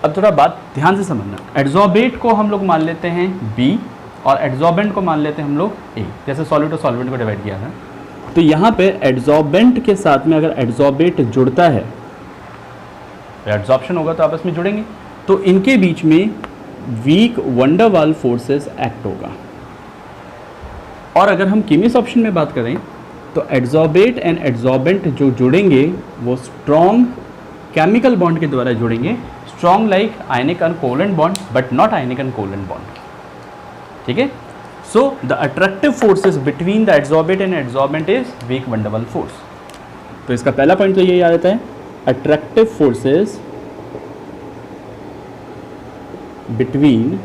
अब थोड़ा बात ध्यान से समझना, एड्सॉर्बेट को हम लोग मान लेते हैं B और एड्सॉर्बेंट को मान लेते हैं हम लोग A, जैसे सॉलिड और सॉल्वेंट को डिवाइड किया था। तो यहाँ पे एड्सॉर्बेंट के साथ में अगर एड्सॉर्बेट जुड़ता है, एड्सॉर्प्शन होगा तो आपस में जुड़ेंगे, तो इनके बीच में weak van der Waals forces act होगा। और अगर हम कीमोसॉर्प्शन में बात करें तो एड्सॉर्बेट एंड एड्सॉर्बेंट जो जुड़ेंगे वो स्ट्रॉन्ग केमिकल बॉन्ड के द्वारा जुड़ेंगे, strong like ionic and covalent bond but not ionic and covalent bond, ठीक है। So the attractive forces between the adsorbate and adsorbent is weak van der Waals force. तो इसका पहला पॉइंट तो यही आ जाता है, attractive forces between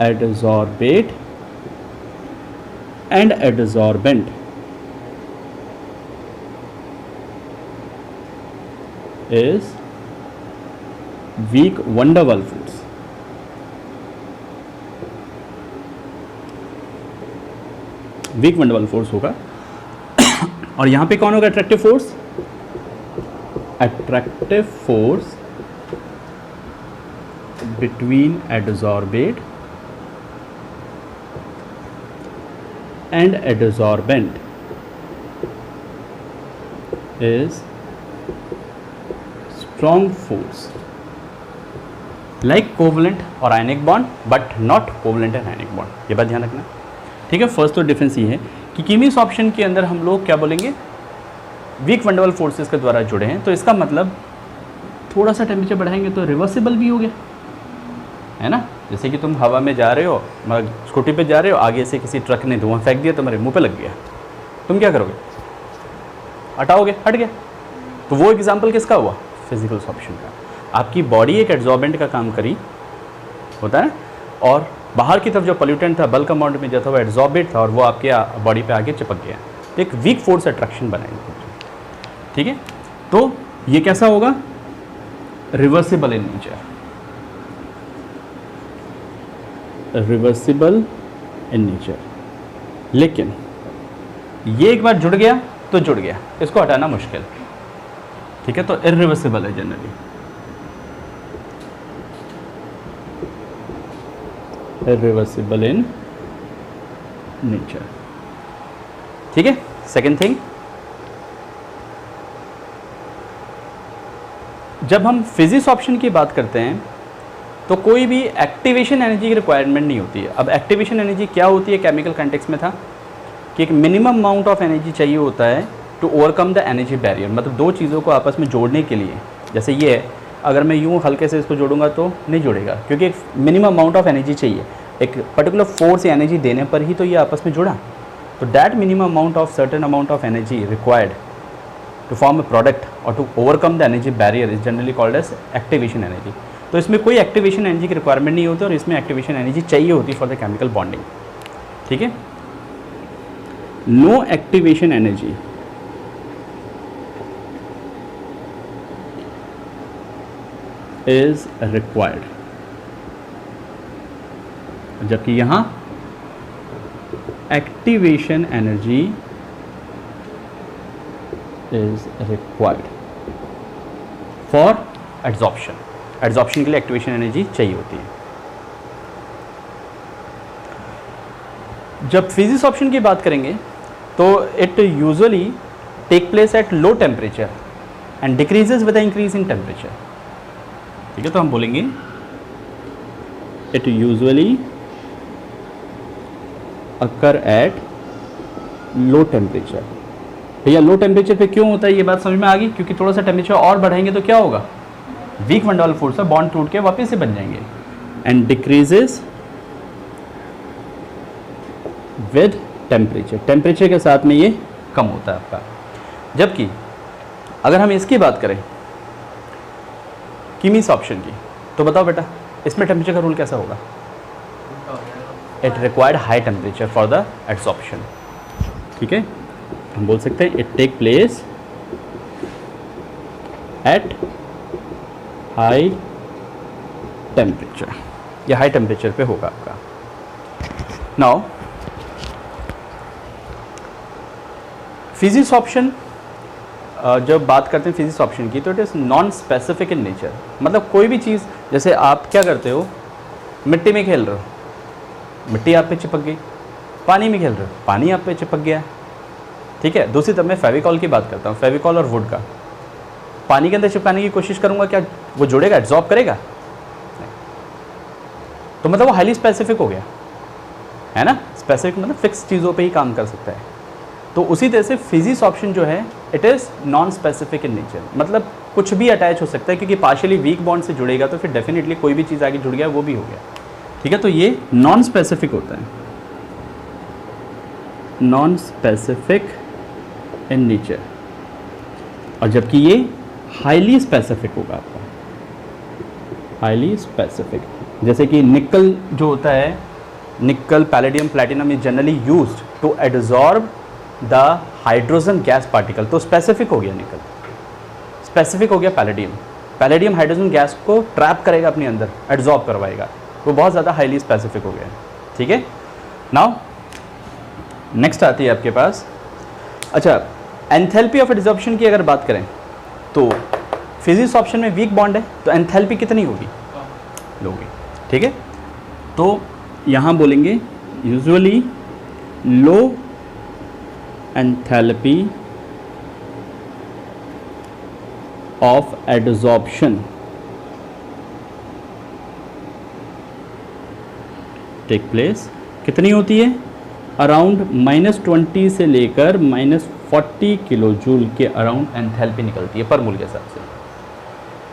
adsorbate and adsorbent is weak van der Waals force। Weak van der Waals force होगा। और यहां पे कौन होगा attractive force? Attractive force between adsorbate and एडसॉर्बेंट is strong force like covalent और ionic bond but not covalent and ionic bond, ये बात ध्यान रखना, ठीक है। फर्स्ट तो डिफरेंस ये है कि कीमोसॉर्प्शन के अंदर हम लोग क्या बोलेंगे, वीक वंडर वाल फोर्सेस के द्वारा जुड़े हैं, तो इसका मतलब थोड़ा सा टेम्परेचर बढ़ाएंगे तो रिवर्सिबल भी हो गया, है ना। जैसे कि तुम हवा में जा रहे हो, स्कूटी पे जा रहे हो, आगे से किसी ट्रक ने धुआं फेंक दिया, तुम्हारे मुंह पे लग गया, तुम क्या करोगे, हटाओगे, हट गया। तो वो एग्जाम्पल किसका हुआ, फिजिकल सॉर्प्शन का। आपकी बॉडी एक एड्सॉर्बेंट का काम करी होता है, और बाहर की तरफ जो पोल्यूटेंट था बल्क अमाउंट में जो था वो एड्सॉर्बेट था, और वो आपके बॉडी पे आगे चिपक गया, तो एक वीक फोर्स अट्रैक्शन बनाएंगे, ठीक है। तो ये कैसा होगा, reversible in nature, reversible in nature. लेकिन ये एक बार जुड़ गया तो जुड़ गया, इसको हटाना मुश्किल, ठीक है। तो इरिवर्सिबल है जनरली, इरिवर्सिबल इन नेचर, ठीक है। सेकेंड थिंग, जब हम फिजिसॉर्प्शन की बात करते हैं तो कोई भी एक्टिवेशन एनर्जी की रिक्वायरमेंट नहीं होती है। अब एक्टिवेशन एनर्जी क्या होती है, केमिकल कंटेक्स्ट में था कि एक मिनिमम अमाउंट ऑफ एनर्जी चाहिए होता है to overcome the energy barrier, मतलब दो चीज़ों को आपस में जोड़ने के लिए। जैसे ये है, अगर मैं यूँ हल्के से इसको जोड़ूंगा तो नहीं जुड़ेगा, क्योंकि एक मिनिमम अमाउंट ऑफ एनर्जी चाहिए, एक पर्टिकुलर फोर्स या एनर्जी देने पर ही तो ये आपस में जुड़ा। तो that minimum amount of certain amount of energy required to form a product और to overcome the energy barrier is generally called as activation energy. तो इसमें कोई एक्टिवेशन एनर्जी की रिक्वायरमेंट नहीं होती, और इसमें एक्टिवेशन एनर्जी चाहिए होती फॉर द केमिकल बॉन्डिंग, ठीक है। No activation energy is required, जबकि यहां activation energy is required for adsorption. Adsorption के लिए एक्टिवेशन एनर्जी चाहिए होती है। जब फिजिक्स ऑप्शन की बात करेंगे तो it usually take place at low temperature and decreases with the increase in temperature. ठीक है, तो हम बोलेंगे it usually occur at low temperature. भैया लो टेम्परेचर पे क्यों होता है, ये बात समझ में आ गई? क्योंकि थोड़ा सा टेम्परेचर और बढ़ाएंगे तो क्या होगा, वीक वन डाबल फोर्स है, बॉन्ड टूट के वापस से बन जाएंगे। And decreases with temperature, temperature के साथ में ये कम होता है आपका। जबकि अगर हम इसकी बात करें कीमीस ऑप्शन की, तो बताओ बेटा इसमें टेम्परेचर का रूल कैसा होगा? It required high temperature for the adsorption. ठीक है, हम बोल सकते हैं it take place at high temperature, या हाई टेम्परेचर पे होगा आपका। नाउ फिजिक्स ऑप्शन, जब बात करते हैं फिजिक्स ऑप्शन की, तो it is non specific in nature. मतलब कोई भी चीज़, जैसे आप क्या करते हो, मिट्टी में खेल रहे हो, मिट्टी आप पे चिपक गई, पानी में खेल रहे हो, पानी आप पे चिपक गया। ठीक है, दूसरी तरफ मैं फेविकॉल की बात करता हूँ, फेविकॉल और वुड का, पानी के अंदर चिपकाने की कोशिश करूँगा, क्या वो जुड़ेगा, एब्जॉर्ब करेगा? नहीं। तो मतलब वो हाईली स्पेसिफिक हो गया, है ना? स्पेसिफिक मतलब फिक्स चीज़ों पे ही काम कर सकता है। तो उसी तरह से फिजिक्स ऑप्शन जो है it is non specific in nature, मतलब कुछ भी अटैच हो सकता है, क्योंकि पार्शियली वीक बॉन्ड से जुड़ेगा तो फिर डेफिनेटली कोई भी चीज़ आगे जुड़ गया वो भी हो गया। ठीक है, तो ये नॉन स्पेसिफिक होता है, नॉन स्पेसिफिक इन नेचर। और जबकि ये हाईली स्पेसिफिक होगा आपका, हाईली स्पेसिफिक। जैसे कि निकल जो होता है, nickel, palladium, platinum is generally used to absorb the hydrogen gas particle, तो स्पेसिफिक हो गया निकल, स्पेसिफिक हो गया पैलेडियम। पैलेडियम हाइड्रोजन गैस को ट्रैप करेगा अपने अंदर, एब्जॉर्ब करवाएगा, वो बहुत ज़्यादा हाईली स्पेसिफिक हो गया। ठीक है, नाउ नेक्स्ट आती है आपके पास, अच्छा एंथैल्पी ऑफ एड्सॉर्प्शन की अगर बात करें तो फिजिक्स ऑप्शन में वीक बॉन्ड है, तो एंथैल्पी कितनी होगी, लो होगी। ठीक है, तो यहाँ बोलेंगे usually low enthalpy of adsorption take place, कितनी होती है, अराउंड -20 से लेकर -40 किलो जूल के अराउंड एंथैल्पी निकलती है पर मोल के हिसाब से।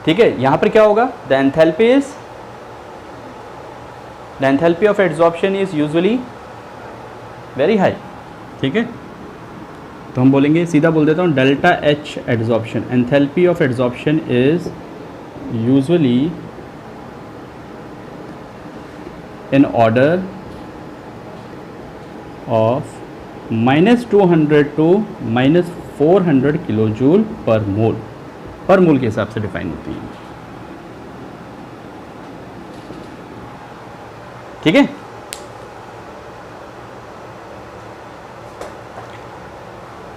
ठीक है, यहाँ पर क्या होगा, the enthalpy of adsorption is usually very high. ठीक है, तो हम बोलेंगे, सीधा बोल देता हूँ, delta H adsorption, enthalpy of adsorption is usually in order of -200 to -400 kilo joule per mole के हिसाब से डिफाइन होती है। ठीक है,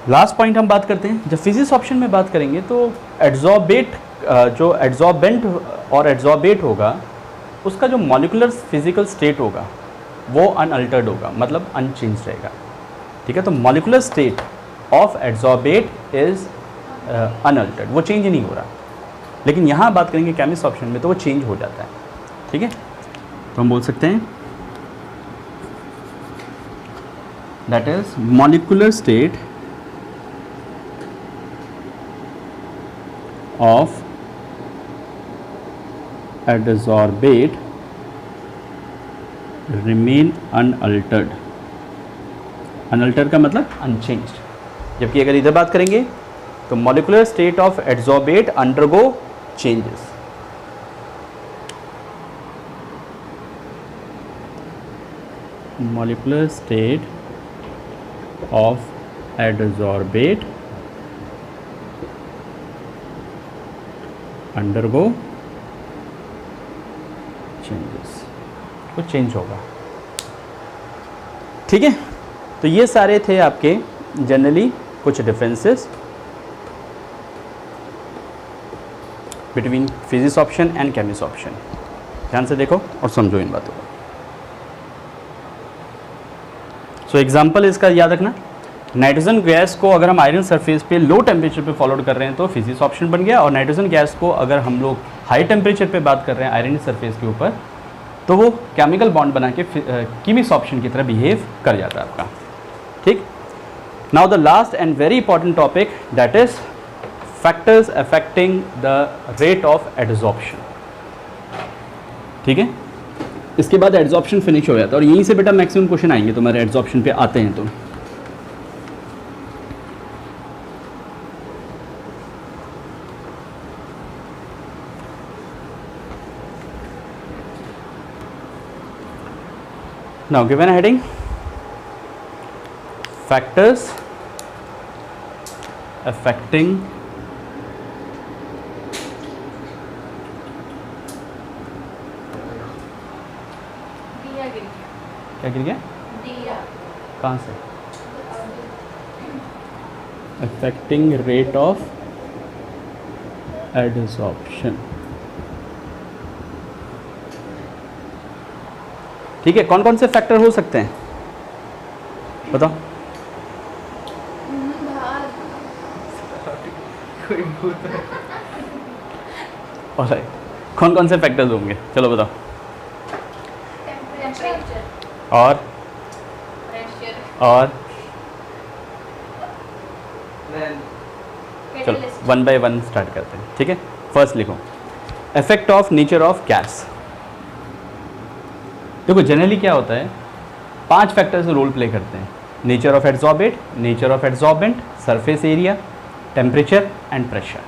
लास्ट पॉइंट हम बात करते हैं, जब फिजिक्स ऑप्शन में बात करेंगे तो एड्सॉर्बेट, जो एड्सॉर्बेंट और एड्सॉर्बेट होगा उसका जो मॉलिकुलर फिजिकल स्टेट होगा वो अनअल्टर्ड होगा, मतलब अनचेंज रहेगा। ठीक है, तो molecular state of adsorbate is unaltered, वो चेंज नहीं हो रहा। लेकिन यहाँ बात करेंगे केमिस्ट ऑप्शन में तो वो चेंज हो जाता है। ठीक है, तो हम बोल सकते हैं that is molecular state of adsorbate remain unaltered, unaltered का मतलब अनचेंज्ड। जबकि अगर इधर बात करेंगे तो molecular state of adsorbate undergo changes. Molecular state of adsorbate undergo changes, वो चेंज होगा। ठीक है, तो ये सारे थे आपके जनरली कुछ differences between physics option and chemist option. ध्यान से देखो और समझो इन बातों को। सो एग्जांपल इसका याद रखना, नाइट्रोजन गैस को अगर हम आयरन सरफेस पे लो टेम्परेचर पे फॉलोड कर रहे हैं तो फिजिक्स ऑप्शन बन गया, और नाइट्रोजन गैस को अगर हम लोग हाई टेम्परेचर पे बात कर रहे हैं आयरन सरफेस के ऊपर तो वो केमिकल बॉन्ड बना के कीमिक्स ऑप्शन की तरह बिहेव कर जाता है आपका। ठीक, now the last and very important topic that is factors affecting the rate of adsorption. ठीक है, इसके बाद एडजॉर्प्शन फिनिश हो जाता है और यहीं से बेटा मैक्सिमम क्वेश्चन आएंगे तुम्हारे एडजॉर्प्शन पे आते हैं तो। Now given a heading, factors affecting दिया गिर गया, क्या गिर गया, दिया कहाँ से, affecting rate of adsorption। ठीक है, कौन कौन से फैक्टर हो सकते हैं बताओ। भार, कोई भूत है। और कौन कौन से फैक्टर्स होंगे चलो बताओ। टेम्परेचर, और प्रेशर, चलो वन बाय वन स्टार्ट करते हैं। ठीक है, फर्स्ट लिखो effect of nature of gas. देखो जनरली क्या होता है, 5 फैक्टर्स रोल प्ले करते हैं, nature of adsorbate, nature of adsorbent, surface area, temperature and pressure.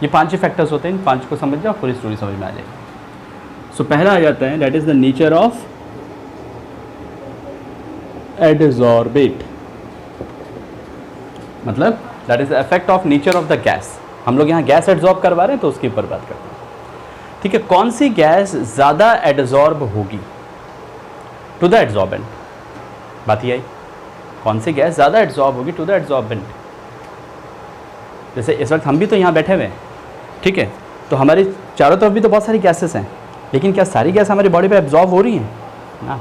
ये 5 ही फैक्टर्स होते हैं, इन 5 को समझ जाओ पूरी स्टोरी समझ में आ जाएगी। सो पहला आ जाता है that is the nature of adsorbate, मतलब that is the effect of nature of the gas. हम लोग यहाँ गैस एडजॉर्ब करवा रहे हैं तो उसके ऊपर बात करते हैं। ठीक है, कौन सी गैस ज़्यादा एडजॉर्ब होगी टू द एडजॉर्बेंट, बात ही आई, कौन सी गैस ज़्यादा एडजॉर्ब होगी टू द एडजॉर्बेंट। जैसे इस वक्त हम भी तो यहाँ बैठे हुए हैं, ठीक है, तो हमारे चारों तरफ भी तो बहुत सारी गैसेस हैं, लेकिन क्या सारी गैस हमारी बॉडी पे एब्जॉर्ब हो रही हैं ना,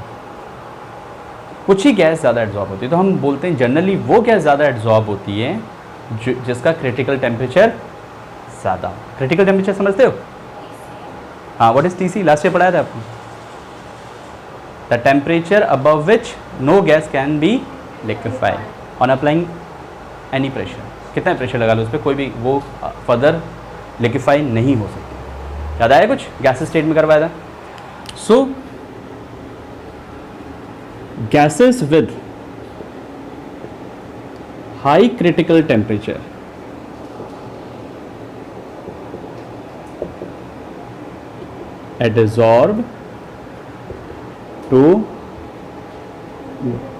कुछ ही गैस ज़्यादा एडजॉर्ब होती है। तो हम बोलते हैं जनरली वो गैस ज़्यादा एडजॉर्ब होती है जिसका क्रिटिकल टेम्परेचर ज़्यादा हो। क्रिटिकल टेम्परेचर समझते हो, हाँ, what is TC, last year पढ़ाया था आपने, the temperature above which no gas can be liquefied on applying any pressure. कितना प्रेशर लगा लो उस पर, कोई भी वो फर्दर लिक्विफाई नहीं हो सकती। याद आया कुछ, गैस स्टेट में करवाया था। So gases with high critical temperature adsorb to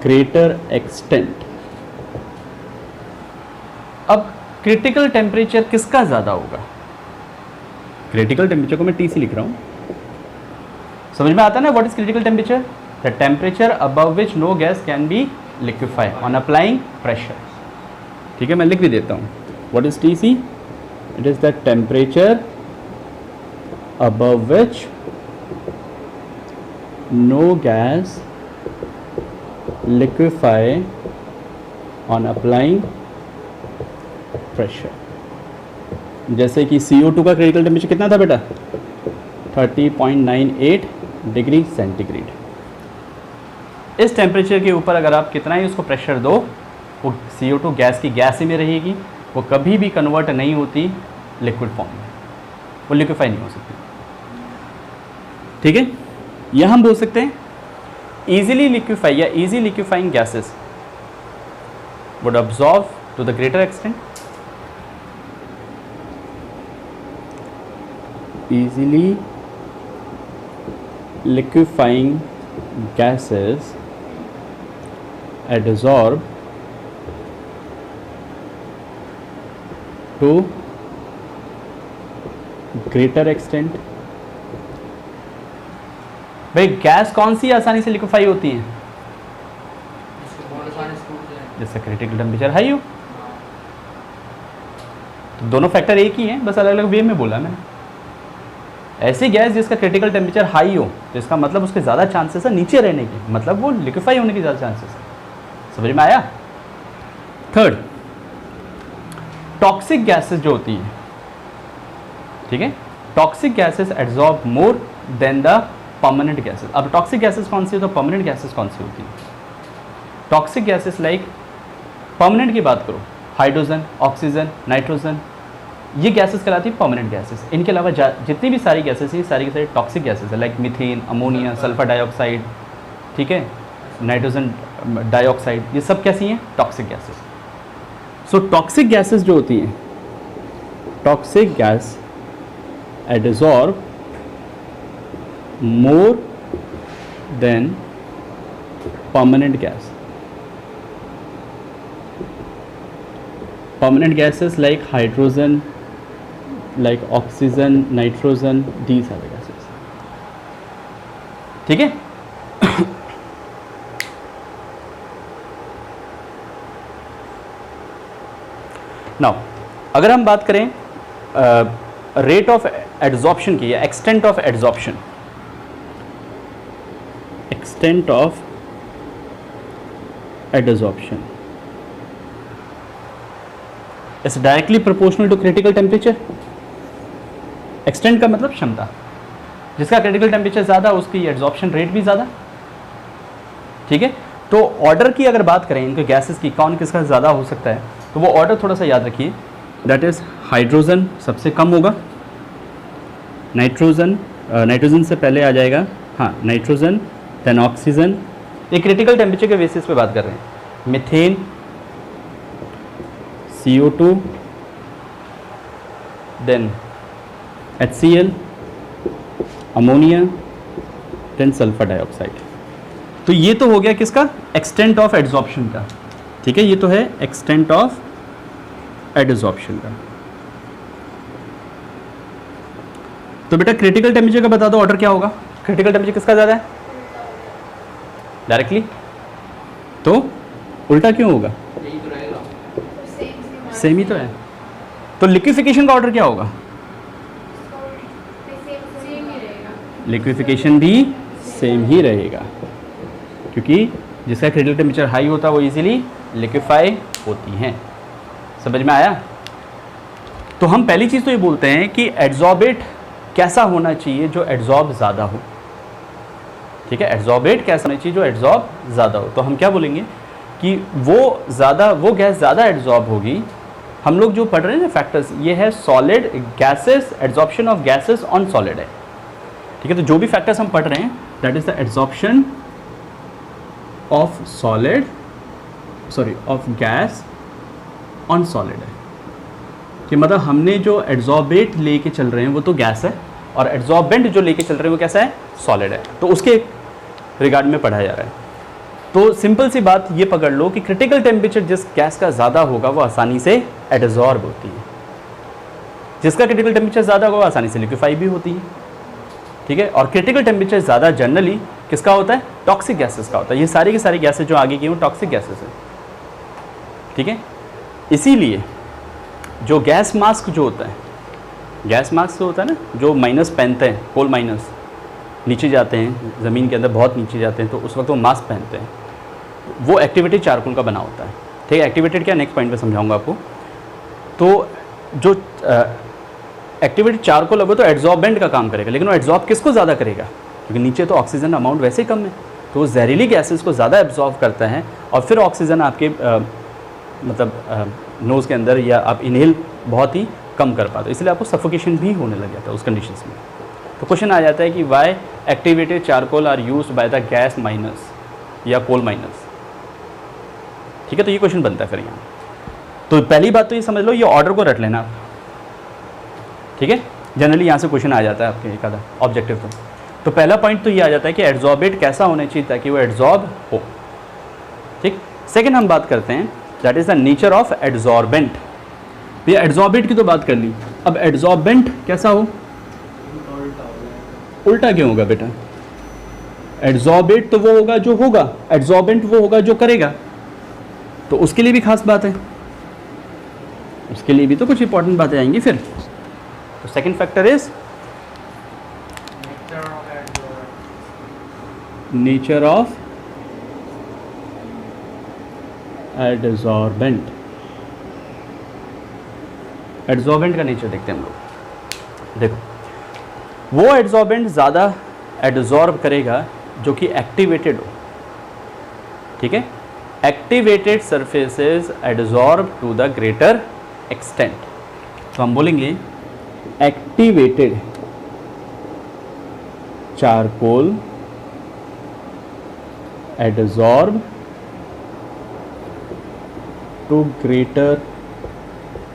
greater extent। अब क्रिटिकल टेम्परेचर किसका ज़्यादा होगा, क्रिटिकल टेम्परेचर को मैं टी सी लिख रहा हूँ, समझ में आता है ना, what is critical temperature, the temperature above which no gas can be liquefy on applying pressure. ठीक है, मैं लिख भी देता हूँ, what is T C, it is the temperature above which no gas liquefy on applying pressure। जैसे कि CO2 का क्रिटिकल टेम्परेचर कितना था बेटा, 30.98 डिग्री सेंटीग्रेड। इस टेम्परेचर के ऊपर अगर आप कितना ही उसको प्रेशर दो, वो CO2 गैस की गैस ही में रहेगी, वो कभी भी कन्वर्ट नहीं होती लिक्विड फॉर्म में, वो लिक्विफाई नहीं हो सकती। ठीक है, यह हम बोल सकते हैं easily liquefy या easy liquefying gases would absorb to the greater extent, easily liquefying gases adsorb to greater extent। भाई गैस कौन सी आसानी से लिक्विफाई होती है, इसके बॉन्ड आसानी से टूट जाए। जिसका क्रिटिकल टेम्परेचर हाई हो। तो दोनों फैक्टर एक ही हैं, बस अलग अलग वे में बोला मैंने। ऐसी गैस जिसका क्रिटिकल टेम्परेचर हाई हो तो इसका मतलब उसके ज़्यादा चांसेस है नीचे रहने के, मतलब वो लिक्विफाई होने के ज़्यादा चांसेस है। समझ में आया? थर्ड, टॉक्सिक गैसेस जो होती हैं, ठीक है, toxic gases absorb more than the permanent gases. अब टॉक्सिक गैसेस कौन सी है, तो परमानेंट गैसेस कौन सी होती हैं? टॉक्सिक गैसेस लाइक, परमानेंट की बात करो, हाइड्रोजन, ऑक्सीजन, नाइट्रोजन, ये गैसेस कहलाती है परमानेंट गैसेस। इनके अलावा जितनी भी सारी गैसेस हैं, सारी की सारी टॉक्सिक गैसेस है, like methane, ammonia, sulphur dioxide, ठीक है, नाइट्रोजन डाइऑक्साइड, ये सब कैसी हैं? Toxic gases. So toxic gases जो होती हैं, toxic gas absorb more than permanent gas. Permanent gases like hydrogen, like oxygen, nitrogen, these are the gases. ठीक है? नाउ अगर हम बात करें रेट ऑफ एड्जॉर्प्शन की या extent of adsorption, extent of adsorption is directly proportional to critical temperature. Extent का मतलब क्षमता, जिसका क्रिटिकल टेम्परेचर ज़्यादा उसकी एड्जॉर्प्शन रेट भी ज़्यादा, ठीक है। तो ऑर्डर की अगर बात करें इनके गैसेस की, कौन किसका ज़्यादा हो सकता है, तो वो ऑर्डर थोड़ा सा याद रखिए, दैट इज़ हाइड्रोजन सबसे कम होगा, नाइट्रोजन, नाइट्रोजन से पहले आ जाएगा, हाँ नाइट्रोजन, देन ऑक्सीजन, ये क्रिटिकल टेम्परेचर के बेसिस पे बात कर रहे हैं, methane, CO2, then HCl, ammonia, then sulphur dioxide. तो ये तो हो गया किसका, एक्सटेंट ऑफ एड्जॉर्प्शन का, ठीक है, ये तो है एक्सटेंट ऑफ एड्जॉर्प्शन का। तो बेटा क्रिटिकल टेम्परेचर का बता दो ऑर्डर क्या होगा, क्रिटिकल टेम्परेचर किसका ज़्यादा है डायरेक्टली, तो उल्टा क्यों होगा, यही तो रहेगा। सेम ही तो है। तो लिक्विफिकेशन का ऑर्डर क्या होगा, सेम ही रहेगा। लिक्विफिकेशन भी सेम ही रहेगा, क्योंकि जिसका क्रिटिकल टेम्परेचर हाई होता है वो इजीली लिक्विफाई होती हैं। समझ में आया? तो हम पहली चीज़ तो ये बोलते हैं कि एड्जॉर्बेट कैसा होना चाहिए जो एड्जॉर्ब ज़्यादा हो, ठीक है, एड्जॉर्बेट कैसा होना चाहिए जो एड्जॉर्ब ज़्यादा हो। तो हम क्या बोलेंगे कि वो गैस ज़्यादा एड्जॉर्ब होगी। हम लोग जो पढ़ रहे हैं ना फैक्टर्स, ये है solid gases, adsorption of gases on solid है, ठीक है। तो जो भी फैक्टर्स हम पढ़ रहे हैं that is the adsorption of solid, sorry of gas on solid है, कि मतलब हमने जो एड्जॉर्बेट लेके चल रहे हैं वो तो गैस है, और एड्जॉर्बेंट जो लेके चल रहे हैं वो कैसा है, सॉलिड है। तो उसके रिगार्ड में पढ़ाया जा रहा है। तो सिंपल सी बात ये पकड़ लो कि क्रिटिकल टेम्परेचर जिस गैस का ज़्यादा होगा वो आसानी से एडजॉर्ब होती है, जिसका क्रिटिकल टेम्परेचर ज़्यादा होगा आसानी से लिक्विफाई भी होती है, ठीक है। और क्रिटिकल टेम्परेचर ज़्यादा जनरली किसका होता है, टॉक्सिक गैसेस का होता है। ये सारी की सारी गैसेस जो आगे की वो टॉक्सिक गैसेस है, ठीक है। इसीलिए जो गैस मास्क जो होता है, गैस मास्क जो होता है ना, जो माइनस पहनते हैं, कोल माइनस, नीचे जाते हैं ज़मीन के अंदर, बहुत नीचे जाते हैं, तो उस वक्त वो मास्क पहनते हैं, वो एक्टिवेटेड चारकोल का बना होता है, ठीक है। एक्टिवेटेड क्या, नेक्स्ट पॉइंट पे समझाऊंगा आपको। तो जो एक्टिवेटेड चारकोल है वो तो एड्जॉर्बेंट का काम करेगा, लेकिन वो एड्जॉर्ब किसको ज़्यादा करेगा, क्योंकि नीचे तो ऑक्सीजन अमाउंट वैसे ही कम है, तो वो जहरीली गैसेस को ज़्यादा एब्जॉर्ब करता है, और फिर ऑक्सीजन आपके मतलब नोज़ के अंदर या आप इनहेल बहुत ही कम कर पाते हो, इसलिए आपको सफोकेशन भी होने लग जाता है उस कंडीशंस में। तो क्वेश्चन आ जाता है कि why activated charcoal are used by the gas miners या कोल माइनर्स, ठीक है। तो ये क्वेश्चन बनता है फिर यहाँ। तो पहली बात तो ये समझ लो, ये ऑर्डर को रट लेना आप, ठीक है। जनरली यहाँ से क्वेश्चन आ जाता है आपके एक आधा ऑब्जेक्टिव को। तो पहला पॉइंट तो ये आ जाता है कि एड्जॉर्बेट कैसा होना चाहिए ताकि वो एड्जॉर्ब हो, ठीक। सेकेंड हम बात करते हैं that is the nature of adsorbent. भैया एड्जॉर्बेट की तो बात कर ली, अब एड्जॉर्बेंट कैसा हो, उल्टा क्यों होगा बेटा, एड्जॉर्बेट तो वो होगा जो होगा, एड्जॉर्बेंट वो होगा जो करेगा, तो उसके लिए भी खास बात है, उसके लिए भी तो कुछ इंपॉर्टेंट बातें आएंगी फिर। तो second factor is nature of adsorbent. Adsorbent का नेचर देखते हैं हम लोग। देखो वो एडजॉर्बेंट ज़्यादा एडजॉर्ब करेगा जो कि एक्टिवेटेड हो, ठीक है। Activated surfaces adsorb to the greater extent. तो हम बोलेंगे activated charcoal adsorb to greater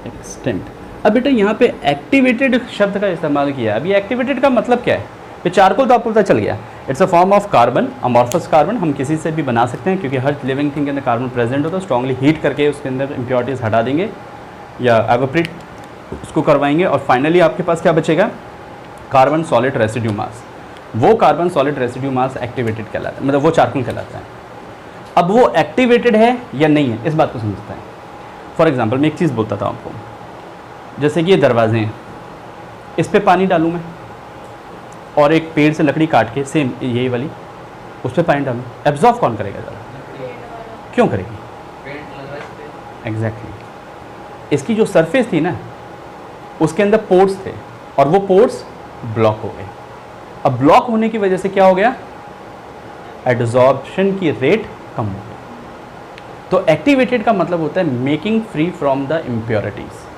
extent. अब बेटा यहाँ पे एक्टिवेटेड शब्द का इस्तेमाल किया। अभी एक्टिवेटेड का मतलब क्या है? ये चारकोल तो आपको पता चल गया, it's a form of carbon, amorphous carbon. हम किसी से भी बना सकते हैं क्योंकि हर लिविंग थिंग के अंदर कार्बन प्रेजेंट होता है। स्ट्रांगली हीट करके उसके अंदर इम्प्योरिटीज़ हटा देंगे या एवोपरेट उसको करवाएंगे और फाइनली आपके पास क्या बचेगा? कार्बन सॉलिड रेसिड्यू मास। वो कार्बन सॉलिड रेसिड्यू मास एक्टिवेटेड कहलाता है, मतलब वो चारकोल कहलाता है। अब वो एक्टिवेटेड है या नहीं है, इस बात को समझता है। फॉर एग्जाम्पल मैं एक चीज़ बोलता था आपको, जैसे कि ये दरवाजे हैं, इस पर पानी डालूँ मैं और एक पेड़ से लकड़ी काट के सेम यही वाली उस पर पानी डालूँ, एब्जॉर्ब कौन करेगा ज़रा? क्यों करेगी? पेंट लगा इस पे। एग्जैक्टली। इसकी जो सरफेस थी ना उसके अंदर पोर्स थे और वो पोर्स ब्लॉक हो गए। अब ब्लॉक होने की वजह से क्या हो गया? एडजॉर्प्शन की रेट कम हो गई। तो एक्टिवेटेड का मतलब होता है making free from the impurities.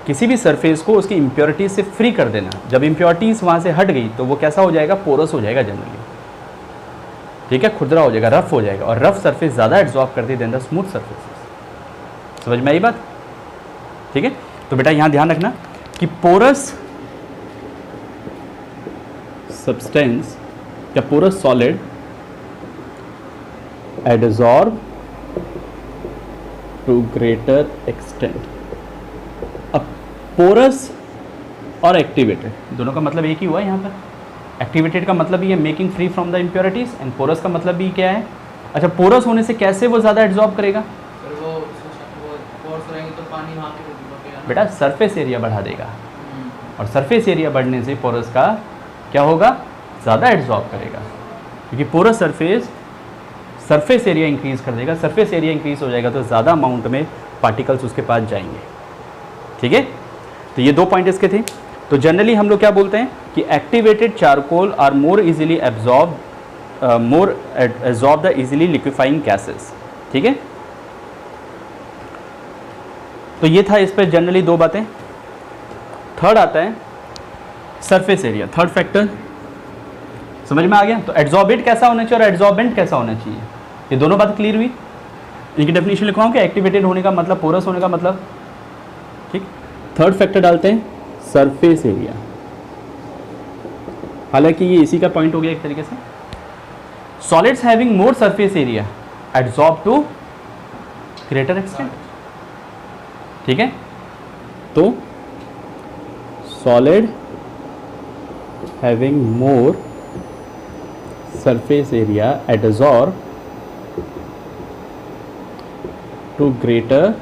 किसी भी सरफेस को उसकी इम्प्योरिटीज से फ्री कर देना। जब इम्प्योरिटीज़ वहाँ से हट गई तो वो कैसा हो जाएगा? पोरस हो जाएगा जनरली, ठीक है, खुरदरा हो जाएगा, रफ हो जाएगा। और रफ सरफेस ज़्यादा एब्जॉर्ब करती है देन द स्मूथ सरफेसेस। समझ में आई बात? ठीक है। तो बेटा यहाँ ध्यान रखना कि पोरस सब्सटेंस या porous solid adsorb to greater extent. अब पोरस और एक्टिवेटेड दोनों का मतलब एक ही हुआ यहाँ पर। एक्टिवेटेड का मतलब ही है making free from the impurities and porous का मतलब भी क्या है? अच्छा, पोरस होने से कैसे वो ज़्यादा एब्जॉर्ब करेगा? फिर वो पोर्स रहेंगे तो पानी वहाँ पे रुकेगा ना। बेटा सरफेस एरिया बढ़ा देगा और सरफेस एरिया बढ़ने से पोरस का क्या होगा? ज़्यादा एब्जॉर्ब करेगा क्योंकि पोरस सरफेस एरिया इंक्रीज़ कर देगा। सरफेस एरिया इंक्रीज़ हो जाएगा तो ज़्यादा अमाउंट में पार्टिकल्स उसके पास जाएंगे, ठीक है। तो ये दो पॉइंट इसके थे। तो जनरली हम लोग क्या बोलते हैं कि activated charcoal are more easily absorb the easily liquefying gases, ठीक है। तो ये था इस पर जनरली दो बातें। थर्ड आता है सरफेस एरिया, थर्ड फैक्टर समझ में आ गया। तो एड्जॉर्बेट कैसा होना चाहिए और एड्जॉर्बेंट कैसा होना चाहिए, ये दोनों बातें क्लियर हुई। इनकी डेफिनेशन लिखवाऊँ कि एक्टिवेटेड होने का मतलब, पोरस होने का मतलब, ठीक। थर्ड फैक्टर डालते हैं सरफेस एरिया। हालांकि ये इसी का पॉइंट हो गया एक तरीके से। Solids having more surface area absorb to greater extent, ठीक है। तो solid having more surface area absorb to greater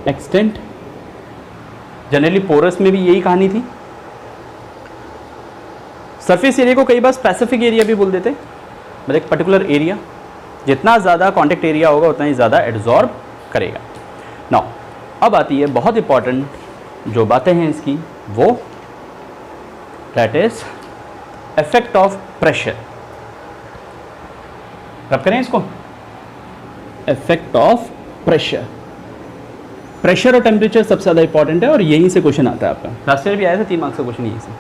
extent. Generally porous में भी यही कहानी थी। सरफेस एरिया को कई बार स्पेसिफिक एरिया भी बोल देते, मतलब एक पर्टिकुलर एरिया, जितना ज़्यादा कॉन्टेक्ट एरिया होगा उतना ही ज़्यादा एब्जॉर्ब करेगा। नाउ अब आती है बहुत इंपॉर्टेंट जो बातें हैं इसकी, वो that is effect of pressure. रब करें इसको, इफेक्ट ऑफ प्रेशर। प्रेशर और टेम्परेचर सबसे ज़्यादा इंपॉर्टेंट है और यहीं से क्वेश्चन आता है आपका। लास्ट ईयर भी आया था 3 मार्क्स का क्वेश्चन यहीं से।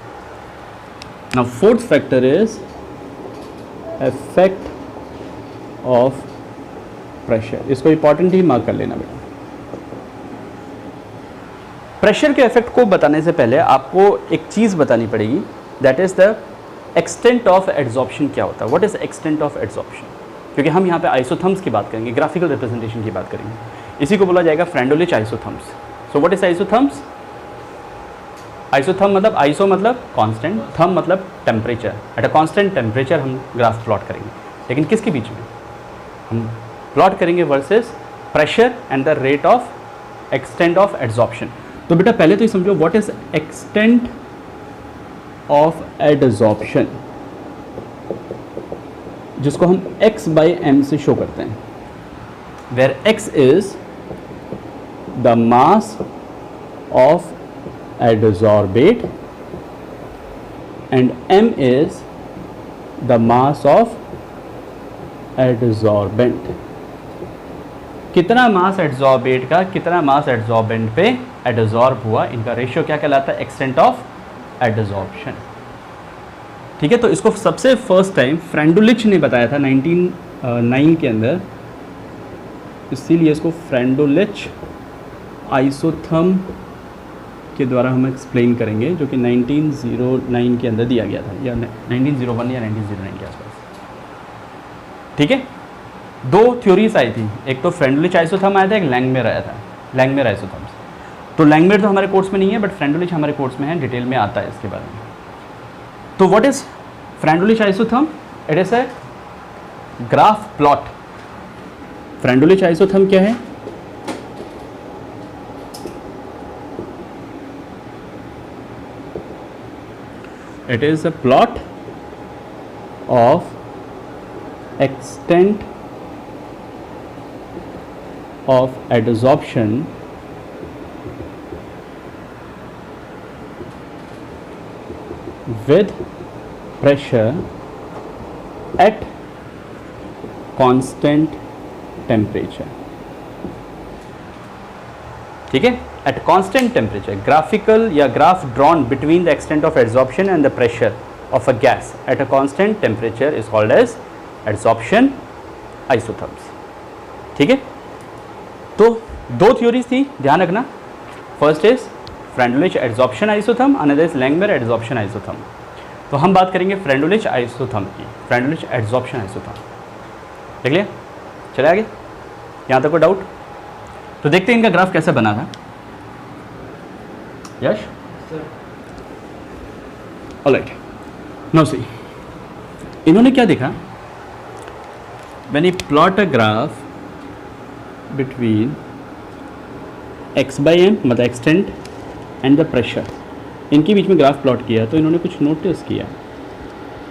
Now fourth factor is effect of pressure. इसको इंपॉर्टेंट ही मार्क कर लेना बेटा। प्रेशर के इफेक्ट को बताने से पहले आपको एक चीज़ बतानी पड़ेगी, that is the extent of adsorption. क्या होता है? What is extent of adsorption? क्योंकि हम यहाँ पे आइसोथर्म्स की बात करेंगे, ग्राफिकल रिप्रेजेंटेशन की बात करेंगे। इसी को बोला जाएगा Freundlich isotherms. So what is isotherms? Isotherm मतलब, आइसो मतलब कांस्टेंट, थर्म मतलब temperature. At a constant temperature हम ग्राफ प्लॉट करेंगे, लेकिन किसके बीच में? हम प्लॉट करेंगे versus pressure and the rate of extent of adsorption. तो बेटा पहले तो ये समझो what is extent of adsorption, जिसको हम x/m से शो करते हैं। where x is the mass of adsorbate and m is the mass of adsorbent. कितना मास एडजॉर्बेट का कितना मास एडजॉर्बेंट पे एडजॉर्ब हुआ, इनका रेशियो क्या कहलाता है? Extent of adsorption. ठीक है, तो इसको सबसे फर्स्ट टाइम फ्रेंडुलिच ने बताया था 1909 के अंदर, इसीलिए इसको फ्रेंडुलिच आइसोथर्म के द्वारा हम एक्सप्लेन करेंगे, जो कि 1909 के अंदर दिया गया था, या 1901 या 1909 के आसपास. ठीक है, दो थ्योरीज आई थी, एक तो फ्रेंडुलिच आइसोथर्म आया था, एक लैंगमेयर आया था, लैंगमेयर आइसोथर्म्स. तो लैंगमेयर तो हमारे कोर्स में नहीं है, बट फ्रेंडुलिच हमारे कोर्स में है, डिटेल में आता है इसके बारे में. तो what is फ्रेंडुलिच isotherm? It is a graph plot. फ्रेंडुलिच isotherm क्या है? It is a plot of extent of adsorption with pressure at constant temperature. ठीक है, at constant temperature. Graphical या graph drawn between the extent of adsorption and the pressure of a gas at a constant temperature is called as adsorption isotherms. ठीक है, तो दो theories थी, ध्यान रखना. First is फ्रेंडुलिच adsorption isotherm, another is Langmuir adsorption isotherm. तो हम बात करेंगे फ्रेंडुलिच आइसोथर्म की, फ्रेंडुलिच एडजॉर्प्शन आइसोथर्म. देख लिया, चले आगे, यहाँ तक कोई डाउट? तो देखते हैं इनका ग्राफ कैसे बना था. यश, ऑलराइट, नाउ सी, इन्होंने क्या देखा? When you plot a graph between x by m, मतलब एक्सटेंट एंड द प्रेशर, इनके बीच में ग्राफ प्लॉट किया, तो इन्होंने कुछ नोटिस किया.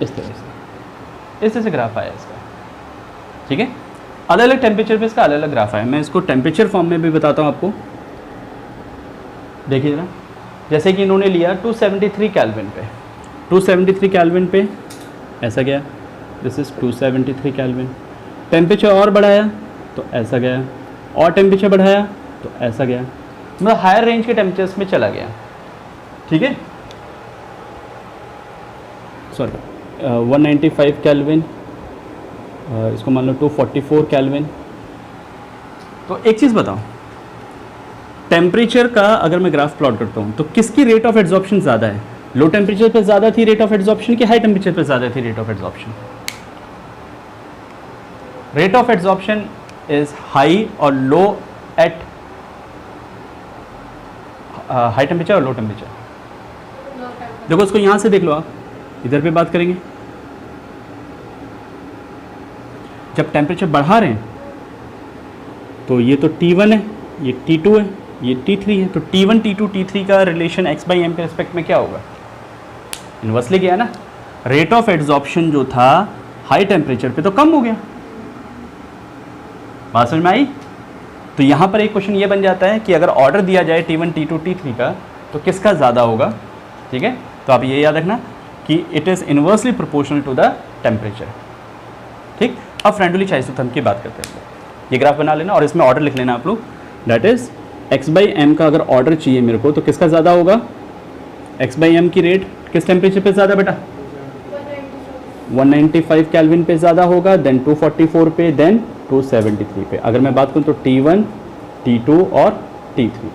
इस तरह से ग्राफ आया इसका. ठीक है, अलग अलग टेम्परेचर पे इसका अलग अलग ग्राफ आया. मैं इसको टेम्परेचर फॉर्म में भी बताता हूँ आपको. देखिए जरा, जैसे कि इन्होंने लिया 273 केल्विन पे, 273 केल्विन पे ऐसा गया, दिस इज़ 273 केल्विन. टेम्परेचर और बढ़ाया तो ऐसा गया, और टेम्परेचर बढ़ाया तो ऐसा गया, मतलब हायर रेंज के टेम्परेचर्स में चला गया. ठीक है, सॉरी 195 केल्विन, इसको मान लो 244 केल्विन. तो एक चीज़ बताओ, टेम्परेचर का अगर मैं ग्राफ प्लॉट करता हूँ तो किसकी रेट ऑफ एड्जॉर्प्शन ज़्यादा है? लो टेम्परेचर पे ज़्यादा थी रेट ऑफ एड्जॉर्प्शन कि हाई टेम्परेचर पे ज़्यादा थी rate of adsorption? Rate of adsorption is high और लो एट हाई टेम्परेचर और लो टेम्परेचर. देखो इसको यहाँ से देख लो, आप इधर पे बात करेंगे. जब टेम्परेचर बढ़ा रहे हैं तो ये तो T1 है, ये T2 है, ये T3 है, तो T1 T2 T3 का रिलेशन x बाई एम के रिस्पेक्ट में क्या होगा? इन्वर्सली गया ना. रेट ऑफ एड्जॉर्प्शन जो था हाई टेम्परेचर पे तो कम हो गया. बात समझ में आई? तो यहाँ पर एक क्वेश्चन ये बन जाता है कि अगर ऑर्डर दिया जाए T1 T2 T3 का तो किसका ज़्यादा होगा? ठीक है, तो आप ये याद रखना कि it is inversely proportional to the temperature. ठीक, अब फ्रेंडुलिच आइसोथर्म की बात करते हैं. ये ग्राफ बना लेना और इसमें ऑर्डर लिख लेना आप लोग. That is x by m का अगर ऑर्डर चाहिए मेरे को तो किसका ज़्यादा होगा? x बाई एम की रेट किस टेम्परेचर पे ज़्यादा बेटा? 195 केल्विन पे ज़्यादा होगा, देन 244 पे, देन 273 पे. अगर मैं बात करूँ तो T1 T2 और T3.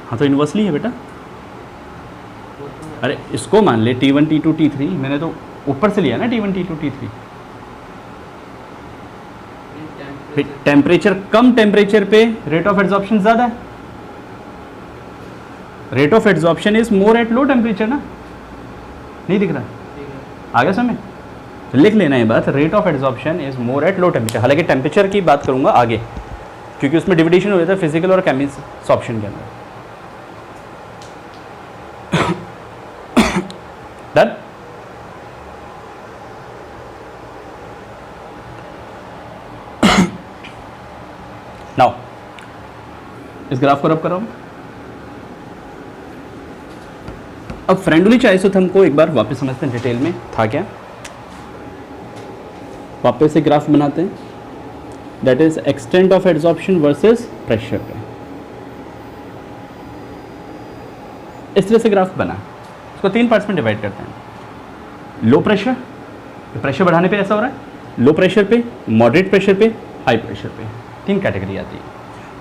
हाँ, तो इन्वर्सली है बेटा. अरे इसको मान ले T1 T2 T3, मैंने तो ऊपर से लिया ना T1 T2 T3. टेम्परेचर कम टेम्परेचर पे रेट ऑफ एड्जॉर्प्शन ज़्यादा है. Rate of adsorption is more at low temperature ना. नहीं दिख रहा? आगे समय तो लिख लेना ये बात, rate of adsorption is more at low temperature. हालांकि टेम्परेचर की बात करूंगा आगे, क्योंकि उसमें डिविडेशन हो जाता है फिजिकल और केमिस्ट्री ऑप्शन के अंदर. डन. इस ग्राफ को रब कराओ। अब फ्रेंडुलिच आइसोथर्म को एक बार वापस समझते हैं डिटेल में था क्या। वापस से ग्राफ बनाते हैं, that is extent of adsorption versus pressure पे। इस तरह से ग्राफ बना, इसको 3 पार्ट्स में डिवाइड करते हैं। लो प्रेशर, प्रेशर बढ़ाने पे ऐसा हो रहा है, लो प्रेशर पे, मॉडरेट प्रेशर पे, हाई प्रेशर पे, 3 कैटेगरी आती है।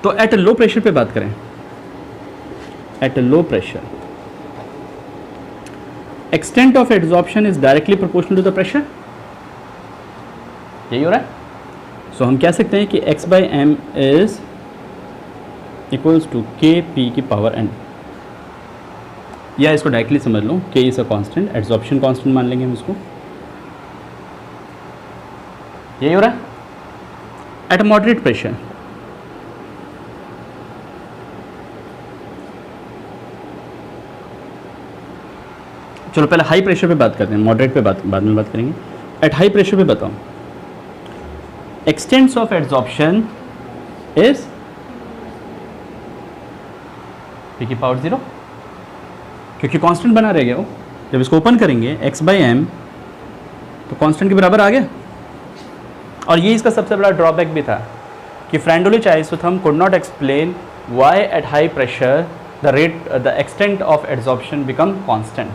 तो एट लो प्रेशर पे बात करें, at low pressure extent of adsorption is directly proportional to the pressure, यही हो रहा है। सो हम कह सकते हैं कि x by m is equals to k p की पावर n, या इसको डायरेक्टली समझ लो k is a constant, adsorption constant मान लेंगे हम इसको, यही हो रहा है। एट मॉडरेट प्रेशर चलो पहले हाई प्रेशर पे बात करते हैं, मॉडरेट पे बाद में बात करेंगे। एट हाई प्रेशर पे बताओ, extents of adsorption is p की पावर 0, क्योंकि कांस्टेंट बना रह गया वो। जब इसको ओपन करेंगे x बाई एम तो कांस्टेंट के बराबर आ गया। और ये इसका सबसे बड़ा ड्रॉबैक भी था कि फ्रेंडुलिच isotherm could not explain why at high pressure the extent of adsorption become constant.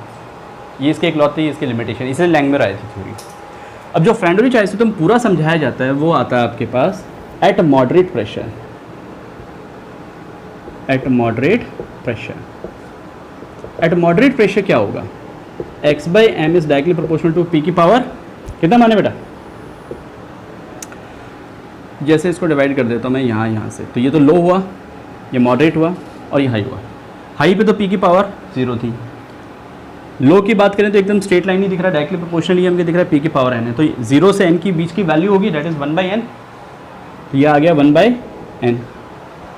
ये इसकी इकलौती इसकी लिमिटेशन, इसलिए लैंग्वेज आई थी थ्योरी। अब जो फ्रेंडुलिच आइसोथर्म पूरा समझाया जाता है वो आता है आपके पास at moderate pressure, at moderate pressure. At moderate pressure क्या होगा, x by m is directly proportional to p की पावर कितना माने बेटा, जैसे इसको डिवाइड कर देता हूँ मैं यहाँ से, तो ये तो लो हुआ, ये मॉडरेट हुआ और ये हाई हुआ। हाई पे तो p की पावर 0 थी, लो की बात करें तो एकदम स्ट्रेट लाइन ही दिख रहा है, डायरेक्टली प्रोपोर्शनली हमको दिख रहा है p की पावर n है, तो 0 से n की बीच की वैल्यू होगी दैट इज़ 1 बाई एन, तो ये आ गया 1 बाई एन।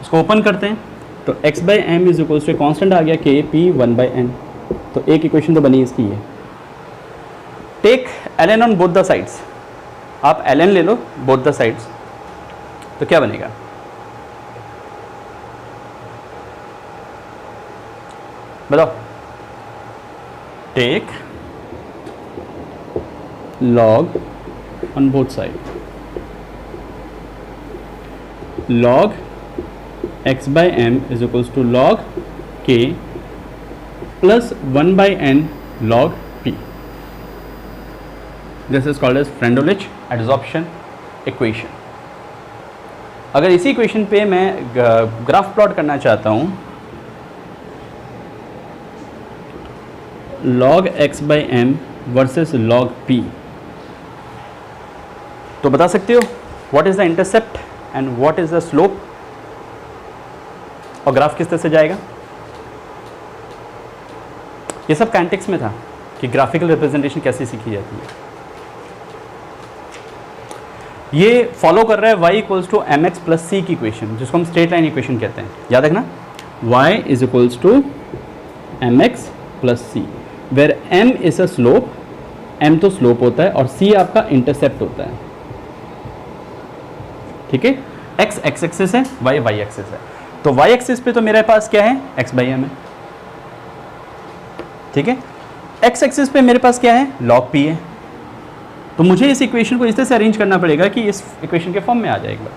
इसको ओपन करते हैं तो x by m is equals to constant आ गया k p 1 बाई एन, तो एक इक्वेशन तो बनी इसकी है। Take ln on both the sides, आप ln ले लो बोथ द साइड्स, तो क्या बनेगा, बताओ। Take log on both sides, log x by m is equals to log k plus 1 by n log p. This is called as Freundlich adsorption equation. अगर इसी equation पे मैं graph plot करना चाहता हूँ, log x by m versus log p, तो बता सकते हो what is the intercept and what is the slope, और ग्राफ किस तरह से जाएगा। ये सब कांटेक्स्ट में था कि ग्राफिकल रिप्रेजेंटेशन कैसे सीखी जाती है। ये फॉलो कर रहा है y equals to m x plus c की इक्वेशन, जिसको हम स्ट्रेट लाइन इक्वेशन कहते हैं, याद रखना। y is equals to m x plus c, where m is a slope, m तो स्लोप होता है और c आपका इंटरसेप्ट होता है, ठीक है। x x एक्सिस है, y y एक्सिस है, तो y एक्सिस पे तो मेरे पास क्या है, x बाई एम है, ठीक है। x एक्सिस पे मेरे पास क्या है, log p है, तो मुझे इस इक्वेशन को इस तरह से अरेंज करना पड़ेगा कि इस इक्वेशन के फॉर्म में आ जाएगा।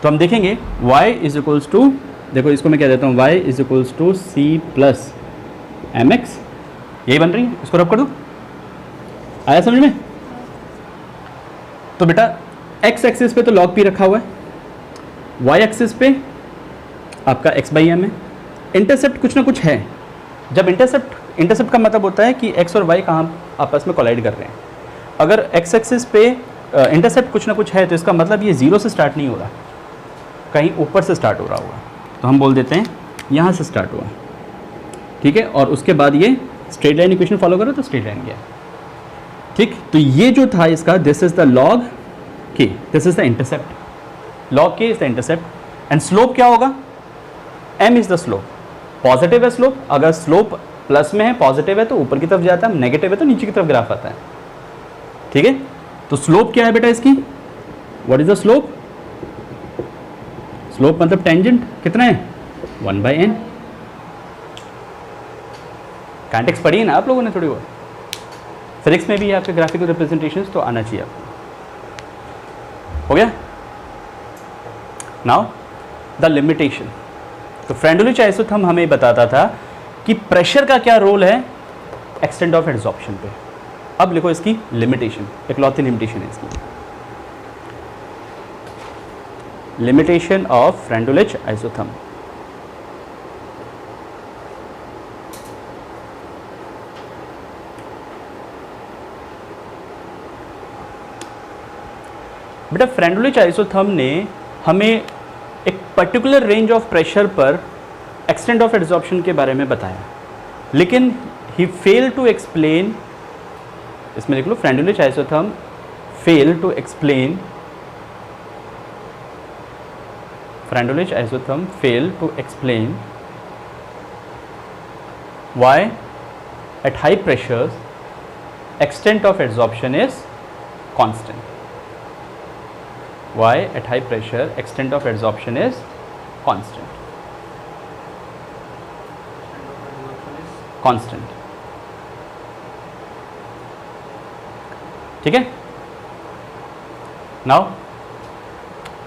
तो हम देखेंगे y इज इक्वल्स टू, देखो इसको मैं कह देता हूँ y is equals to c plus m x, यही बन रही है, इसको रब कर दो, आया समझ में। तो बेटा x एक्सिस पे तो log p रखा हुआ है, y एक्सिस पे आपका x बाई एम है, इंटरसेप्ट कुछ ना कुछ है। जब इंटरसेप्ट का मतलब होता है कि x और y कहाँ आपस में कोलाइड कर रहे हैं। अगर x एक्सिस पे इंटरसेप्ट कुछ ना कुछ है तो इसका मतलब ये 0 से स्टार्ट नहीं हो रहा, कहीं ऊपर से स्टार्ट हो रहा होगा, तो हम बोल देते हैं यहाँ से स्टार्ट हुआ, ठीक है। और उसके बाद ये स्ट्रेट लाइन इक्वेशन फॉलो करो तो स्ट्रेट लाइन गया, ठीक। तो ये जो था इसका, this is the log K, this is the intercept, log K is the intercept, and slope क्या होगा, m is the slope, positive है स्लोप, अगर स्लोप प्लस में है पॉजिटिव है तो ऊपर की तरफ जाता है, नेगेटिव है तो नीचे की तरफ ग्राफ आता है, ठीक है। तो स्लोप क्या है बेटा इसकी, what is the slope, slope मतलब टेंजेंट कितना है 1/n। काइनेटिक्स पढ़ी है ना आप लोगों ने थोड़ी बहुत, फिजिक्स में भी आपके ग्राफिकल रिप्रेजेंटेशंस तो आना चाहिए आपको। हो गया। Now the limitation. तो फ्रेंडुलिच आइसोथर्म हमें बताता था कि प्रेशर का क्या रोल है एक्सटेंट ऑफ एड्सॉर्प्शन पे। अब लिखो इसकी लिमिटेशन, इकलौती लिमिटेशन है इसकी, लिमिटेशन ऑफ फ्रेंडुलिच आइसोथर्म। बेटा फ्रेंडुलिच आइसोथर्म ने हमें एक पर्टिकुलर रेंज ऑफ प्रेशर पर एक्सटेंट ऑफ एड्सॉर्प्शन के बारे में बताया, लेकिन ही फेल टू एक्सप्लेन, इसमें लिख लो Freundlich isotherm fail to explain, Freundlich isotherm fail to explain why at high pressures extent of adsorption is constant. Why at high pressure extent of adsorption is constant. Constant. ठीक है। Now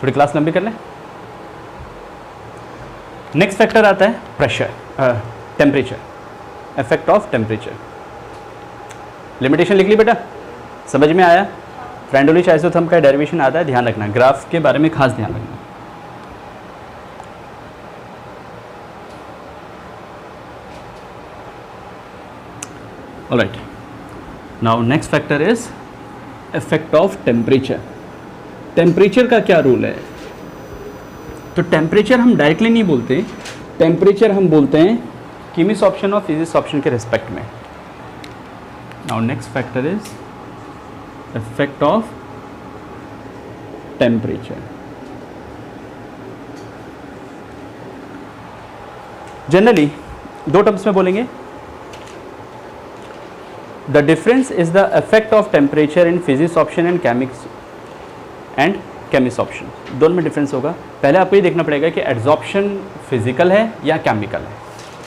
थोड़ी class लंबी कर लें। Next factor आता है pressure, temperature, effect of temperature. Limitation लिख ली बेटा, समझ में आया। फ्रेंडुलिच आइसोथर्म का डेरिवेशन आता है, ध्यान रखना, ग्राफ के बारे में खास ध्यान रखना। Alright, now next factor is effect of temperature. Temperature का क्या रोल है? तो टेम्परेचर हम डायरेक्टली नहीं बोलते, टेम्परेचर हम बोलते हैं कीमिस ऑप्शन और फिजिक्स ऑप्शन के रिस्पेक्ट में। Now next factor is effect of temperature। Generally दो टर्म्स में बोलेंगे, the difference is the effect of temperature in physisorption and chemisorption. दोनों में डिफरेंस होगा। पहले आपको ये देखना पड़ेगा कि एड्सॉर्प्शन फिजिकल है या केमिकल है,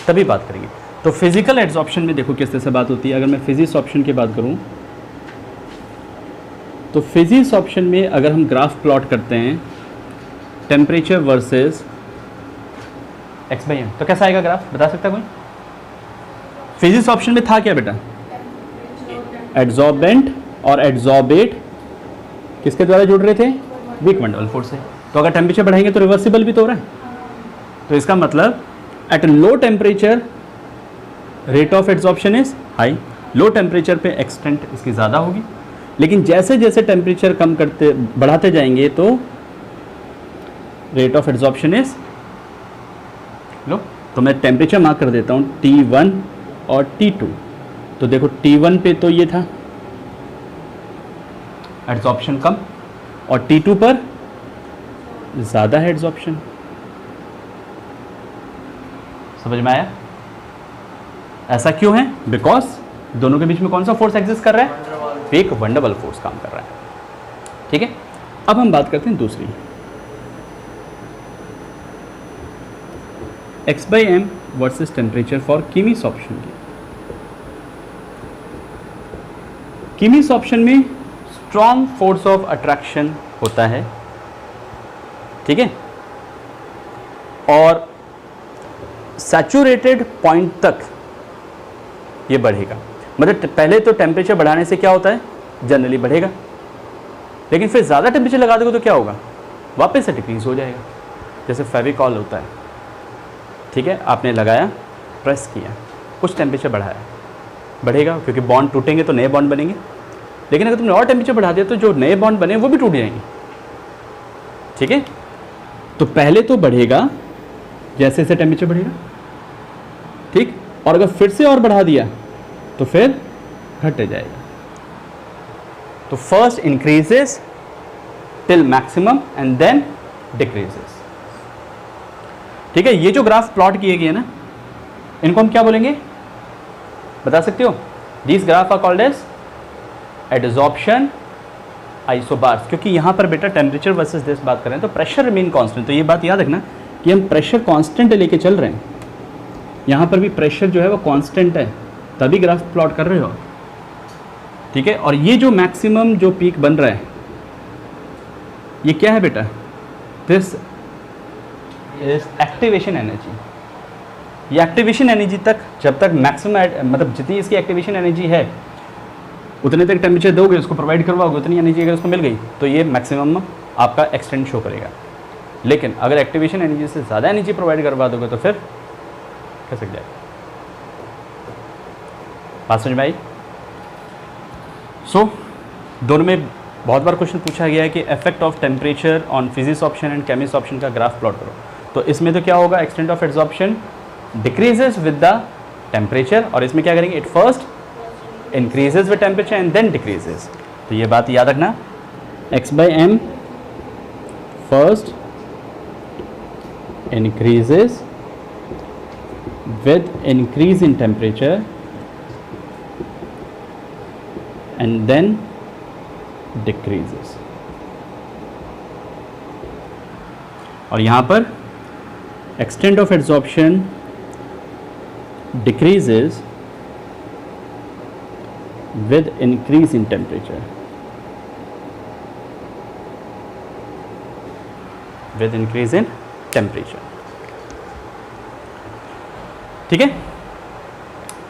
तभी बात करेंगे। तो फिजिकल एड्सॉर्प्शन में देखो किस तरह से बात होती है। अगर मैं फिजिक्स ऑप्शन की बात करूं तो फिजिक्स ऑप्शन में अगर हम ग्राफ प्लॉट करते हैं टेम्परेचर वर्सेस x/m, तो कैसा आएगा ग्राफ, बता सकता है कोई? फिजिक्स ऑप्शन में था क्या बेटा? एड्सॉर्बेंट और एड्सॉर्बेट किसके द्वारा जुड़ रहे थे? वीक वन डबल फोर्स से। तो अगर टेम्परेचर बढ़ाएंगे तो रिवर्सिबल भी तो हो रहा है। तो इसका मतलब eight low temperature rate of adsorption is high, low temperature पे एक्सटेंट इसकी ज़्यादा होगी। लेकिन जैसे जैसे टेम्परेचर कम करते बढ़ाते जाएंगे तो rate of adsorption is low. तो मैं टेम्परेचर मार्क कर देता हूँ T1 और T2। तो देखो T1 पे तो ये था एड्सॉर्प्शन कम, और T2 पर ज़्यादा है एड्सॉर्प्शन। समझ में आया? ऐसा क्यों है? बिकॉज दोनों के बीच में कौन सा फोर्स एग्जिस्ट कर रहा है? एक वन डबल फोर्स काम कर रहा है। ठीक है, अब हम बात करते हैं दूसरी, x/m versus temperature for chemisorption की। कीमिस ऑप्शन में स्ट्रॉन्ग फोर्स ऑफ अट्रैक्शन होता है, ठीक है, और सैचुरेटेड पॉइंट तक ये बढ़ेगा। मतलब पहले तो टेम्परेचर बढ़ाने से क्या होता है, जनरली बढ़ेगा, लेकिन फिर ज़्यादा टेम्परेचर लगा दोगे तो क्या होगा, वापस से डिक्रीज हो जाएगा। जैसे फेविकॉल होता है, ठीक है, आपने लगाया, प्रेस किया, कुछ टेम्परेचर बढ़ाया, बढ़ेगा क्योंकि बॉन्ड टूटेंगे तो नए बॉन्ड बनेंगे। लेकिन अगर तुमने और टेम्परेचर बढ़ा दिया तो जो नए बॉन्ड बने वो भी टूट जाएंगे। ठीक है, तो पहले तो बढ़ेगा जैसे जैसे टेम्परेचर बढ़ेगा, ठीक, और अगर फिर से और बढ़ा दिया तो फिर घट जाएगा। तो first increases till maximum and then decreases. ठीक है, ये जो ग्राफ प्लॉट किए गए ना, इनको हम क्या बोलेंगे, बता सकते हो? This graph are called as adsorption isobars, क्योंकि यहाँ पर बेटा टेम्परेचर वर्सेस दिस बात करें तो प्रेशर रिमेन कांस्टेंट। तो ये बात याद रखना, कि हम प्रेशर कांस्टेंट लेके चल रहे हैं, यहाँ पर भी प्रेशर जो है वो कांस्टेंट है, तभी ग्राफ प्लॉट कर रहे हो, ठीक है। और ये जो मैक्सिमम जो पीक बन रहा है ये क्या है बेटा, दिस इज एक्टिवेशन एनर्जी। ये एक्टिवेशन एनर्जी तक जब तक मैक्सिमम मतलब जितनी इसकी एक्टिवेशन एनर्जी है उतने तक टेम्परेचर दोगे, उसको प्रोवाइड करवाओगे, उतनी एनर्जी अगर उसको मिल गई तो ये मैक्सिमम आपका एक्सटेंड शो करेगा। लेकिन अगर एक्टिवेशन एनर्जी से ज़्यादा एनर्जी प्रोवाइड करवा दोगे तो फिर कैसे जाएगा, बात समझ में आई। सो दोनों में बहुत बार क्वेश्चन पूछा गया है कि effect of temperature on physisorption and chemisorption का ग्राफ प्लॉट करो। तो इसमें तो क्या होगा, extent of absorption decreases with the temperature, और इसमें क्या करेंगे, it first increases with temperature and then decreases. तो ये बात याद रखना, x/m first increases with increase in temperature and then decreases। और यहाँ पर extent of absorption decreases with increase in temperature, with increase in temperature, ठीक है।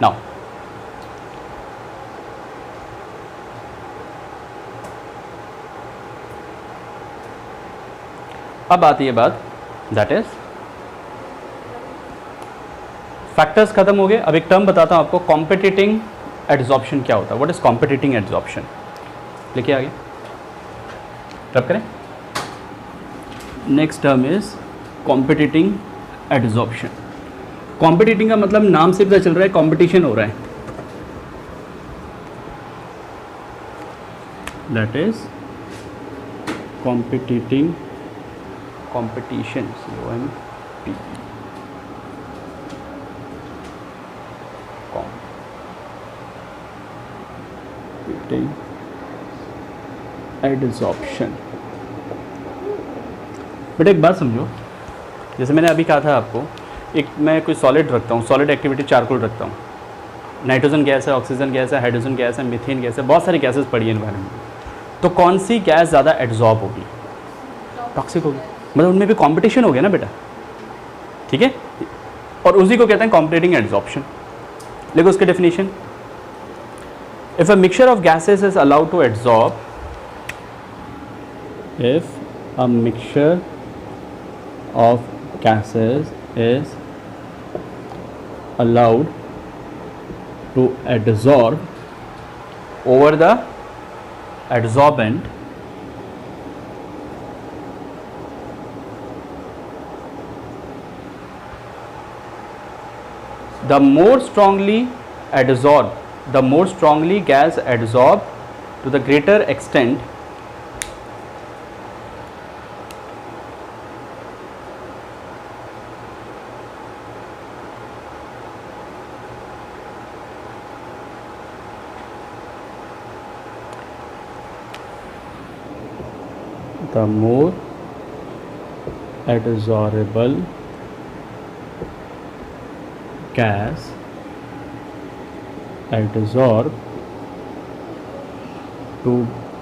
नाउ अब आती है बात, दैट इज फैक्टर्स खत्म हो गए। अब एक टर्म बताता हूं आपको, कॉम्पिटिटिंग एड्जॉर्प्शन क्या होता है, व्हाट इज कॉम्पिटिटिंग एड्जॉर्प्शन, लिखिए आगे, रब करें। Next term is competing adsorption. Competing का मतलब नाम से पता चल रहा है कंपटीशन हो रहा है, that is competing competition, COMP, competing adsorption। बेटा एक बात समझो, जैसे मैंने अभी कहा था आपको, एक मैं कोई सॉलिड रखता हूँ, सॉलिड एक्टिविटी चारकोल रखता हूँ, नाइट्रोजन गैस है, ऑक्सीजन गैस है, हाइड्रोजन गैस है, मीथेन गैस है, बहुत सारी गैसेस पड़ी है एनवायरनमेंट में, तो कौन सी गैस ज़्यादा एड्जॉर्ब होगी, टॉक्सिक होगी, मतलब उनमें भी कंपटीशन हो गया ना बेटा, ठीक है। और उसी को कहते हैं कॉम्पिटिटिंग एड्जॉर्प्शन। देखो उसके definition, if a mixture of gases is allowed to adsorb, if a mixture of gases is allowed to adsorb over the adsorbent, the more strongly gas adsorb to the greater extent, the more adsorbable gas adsorb to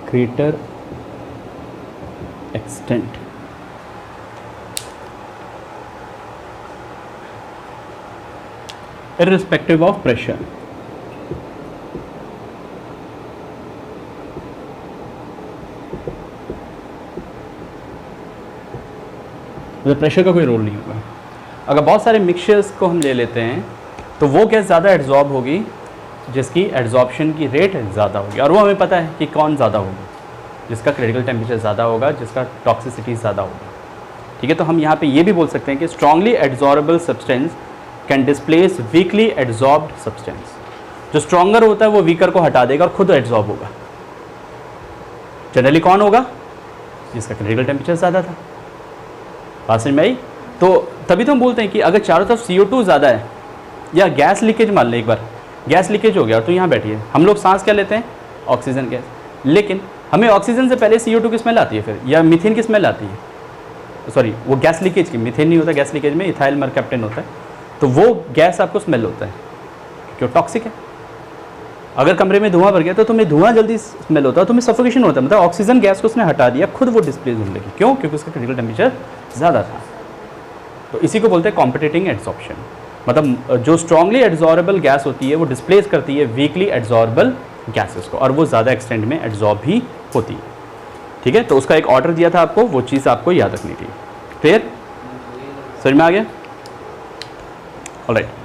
greater extent, irrespective of pressure। मतलब pressure का कोई role नहीं होगा। अगर बहुत सारे mixtures को हम ले लेते हैं तो वो गैस ज़्यादा एड्जॉर्ब होगी जिसकी एड्जॉर्प्शन की रेट ज़्यादा होगी, और वो हमें पता है कि कौन ज़्यादा होगा, जिसका क्रिटिकल टेम्परेचर ज़्यादा होगा, जिसका टॉक्सिसिटी ज़्यादा होगा, ठीक है। तो हम यहाँ पे ये भी बोल सकते हैं कि strongly adsorbable substance can displace weakly adsorbed substance. जो स्ट्रॉन्गर होता है वो वीकर को हटा देगा और खुद एड्जॉर्ब होगा। जनरली कौन होगा, जिसका क्रिटिकल टेम्परेचर ज़्यादा था। बात समझ में आई। तो तभी तो हम बोलते हैं कि अगर चारों तरफ CO2 ज़्यादा है, या गैस लीकेज मान लें, एक बार गैस लीकेज हो गया तो यहाँ बैठिए, हम लोग सांस क्या लेते हैं, ऑक्सीजन गैस, लेकिन हमें ऑक्सीजन से पहले CO2 की स्मेल आती है फिर, या मीथेन की स्मेल आती है, सॉरी वो गैस लीकेज की, मीथेन नहीं होता गैस लीकेज में, इथाइल मरकैप्टेन होता है, तो वो गैस आपको स्मेल होता है क्यों, टॉक्सिक है। अगर कमरे में धुआं भर गया तो तुम्हें धुआं जल्दी स्मेल होता है, तुम्हें सफोकेशन होता है, मतलब ऑक्सीजन गैस को उसने हटा दिया, खुद वो डिस्प्लेस होने लगी, क्यों, क्योंकि उसका क्रिटिकल टेम्परेचर ज़्यादा था। तो इसी को बोलते हैं कॉम्पिटिटिंग एड्सॉर्प्शन, मतलब जो स्ट्रांगली एड्जॉर्बल गैस होती है वो डिस्प्लेस करती है वीकली एड्जॉर्बल गैसेस को, और वो ज़्यादा एक्सटेंड में एड्जॉर्ब भी होती है। ठीक है, तो उसका एक ऑर्डर दिया था आपको, वो चीज़ आपको याद रखनी थी। क्लियर, समझ में आ गया? ऑलराइट।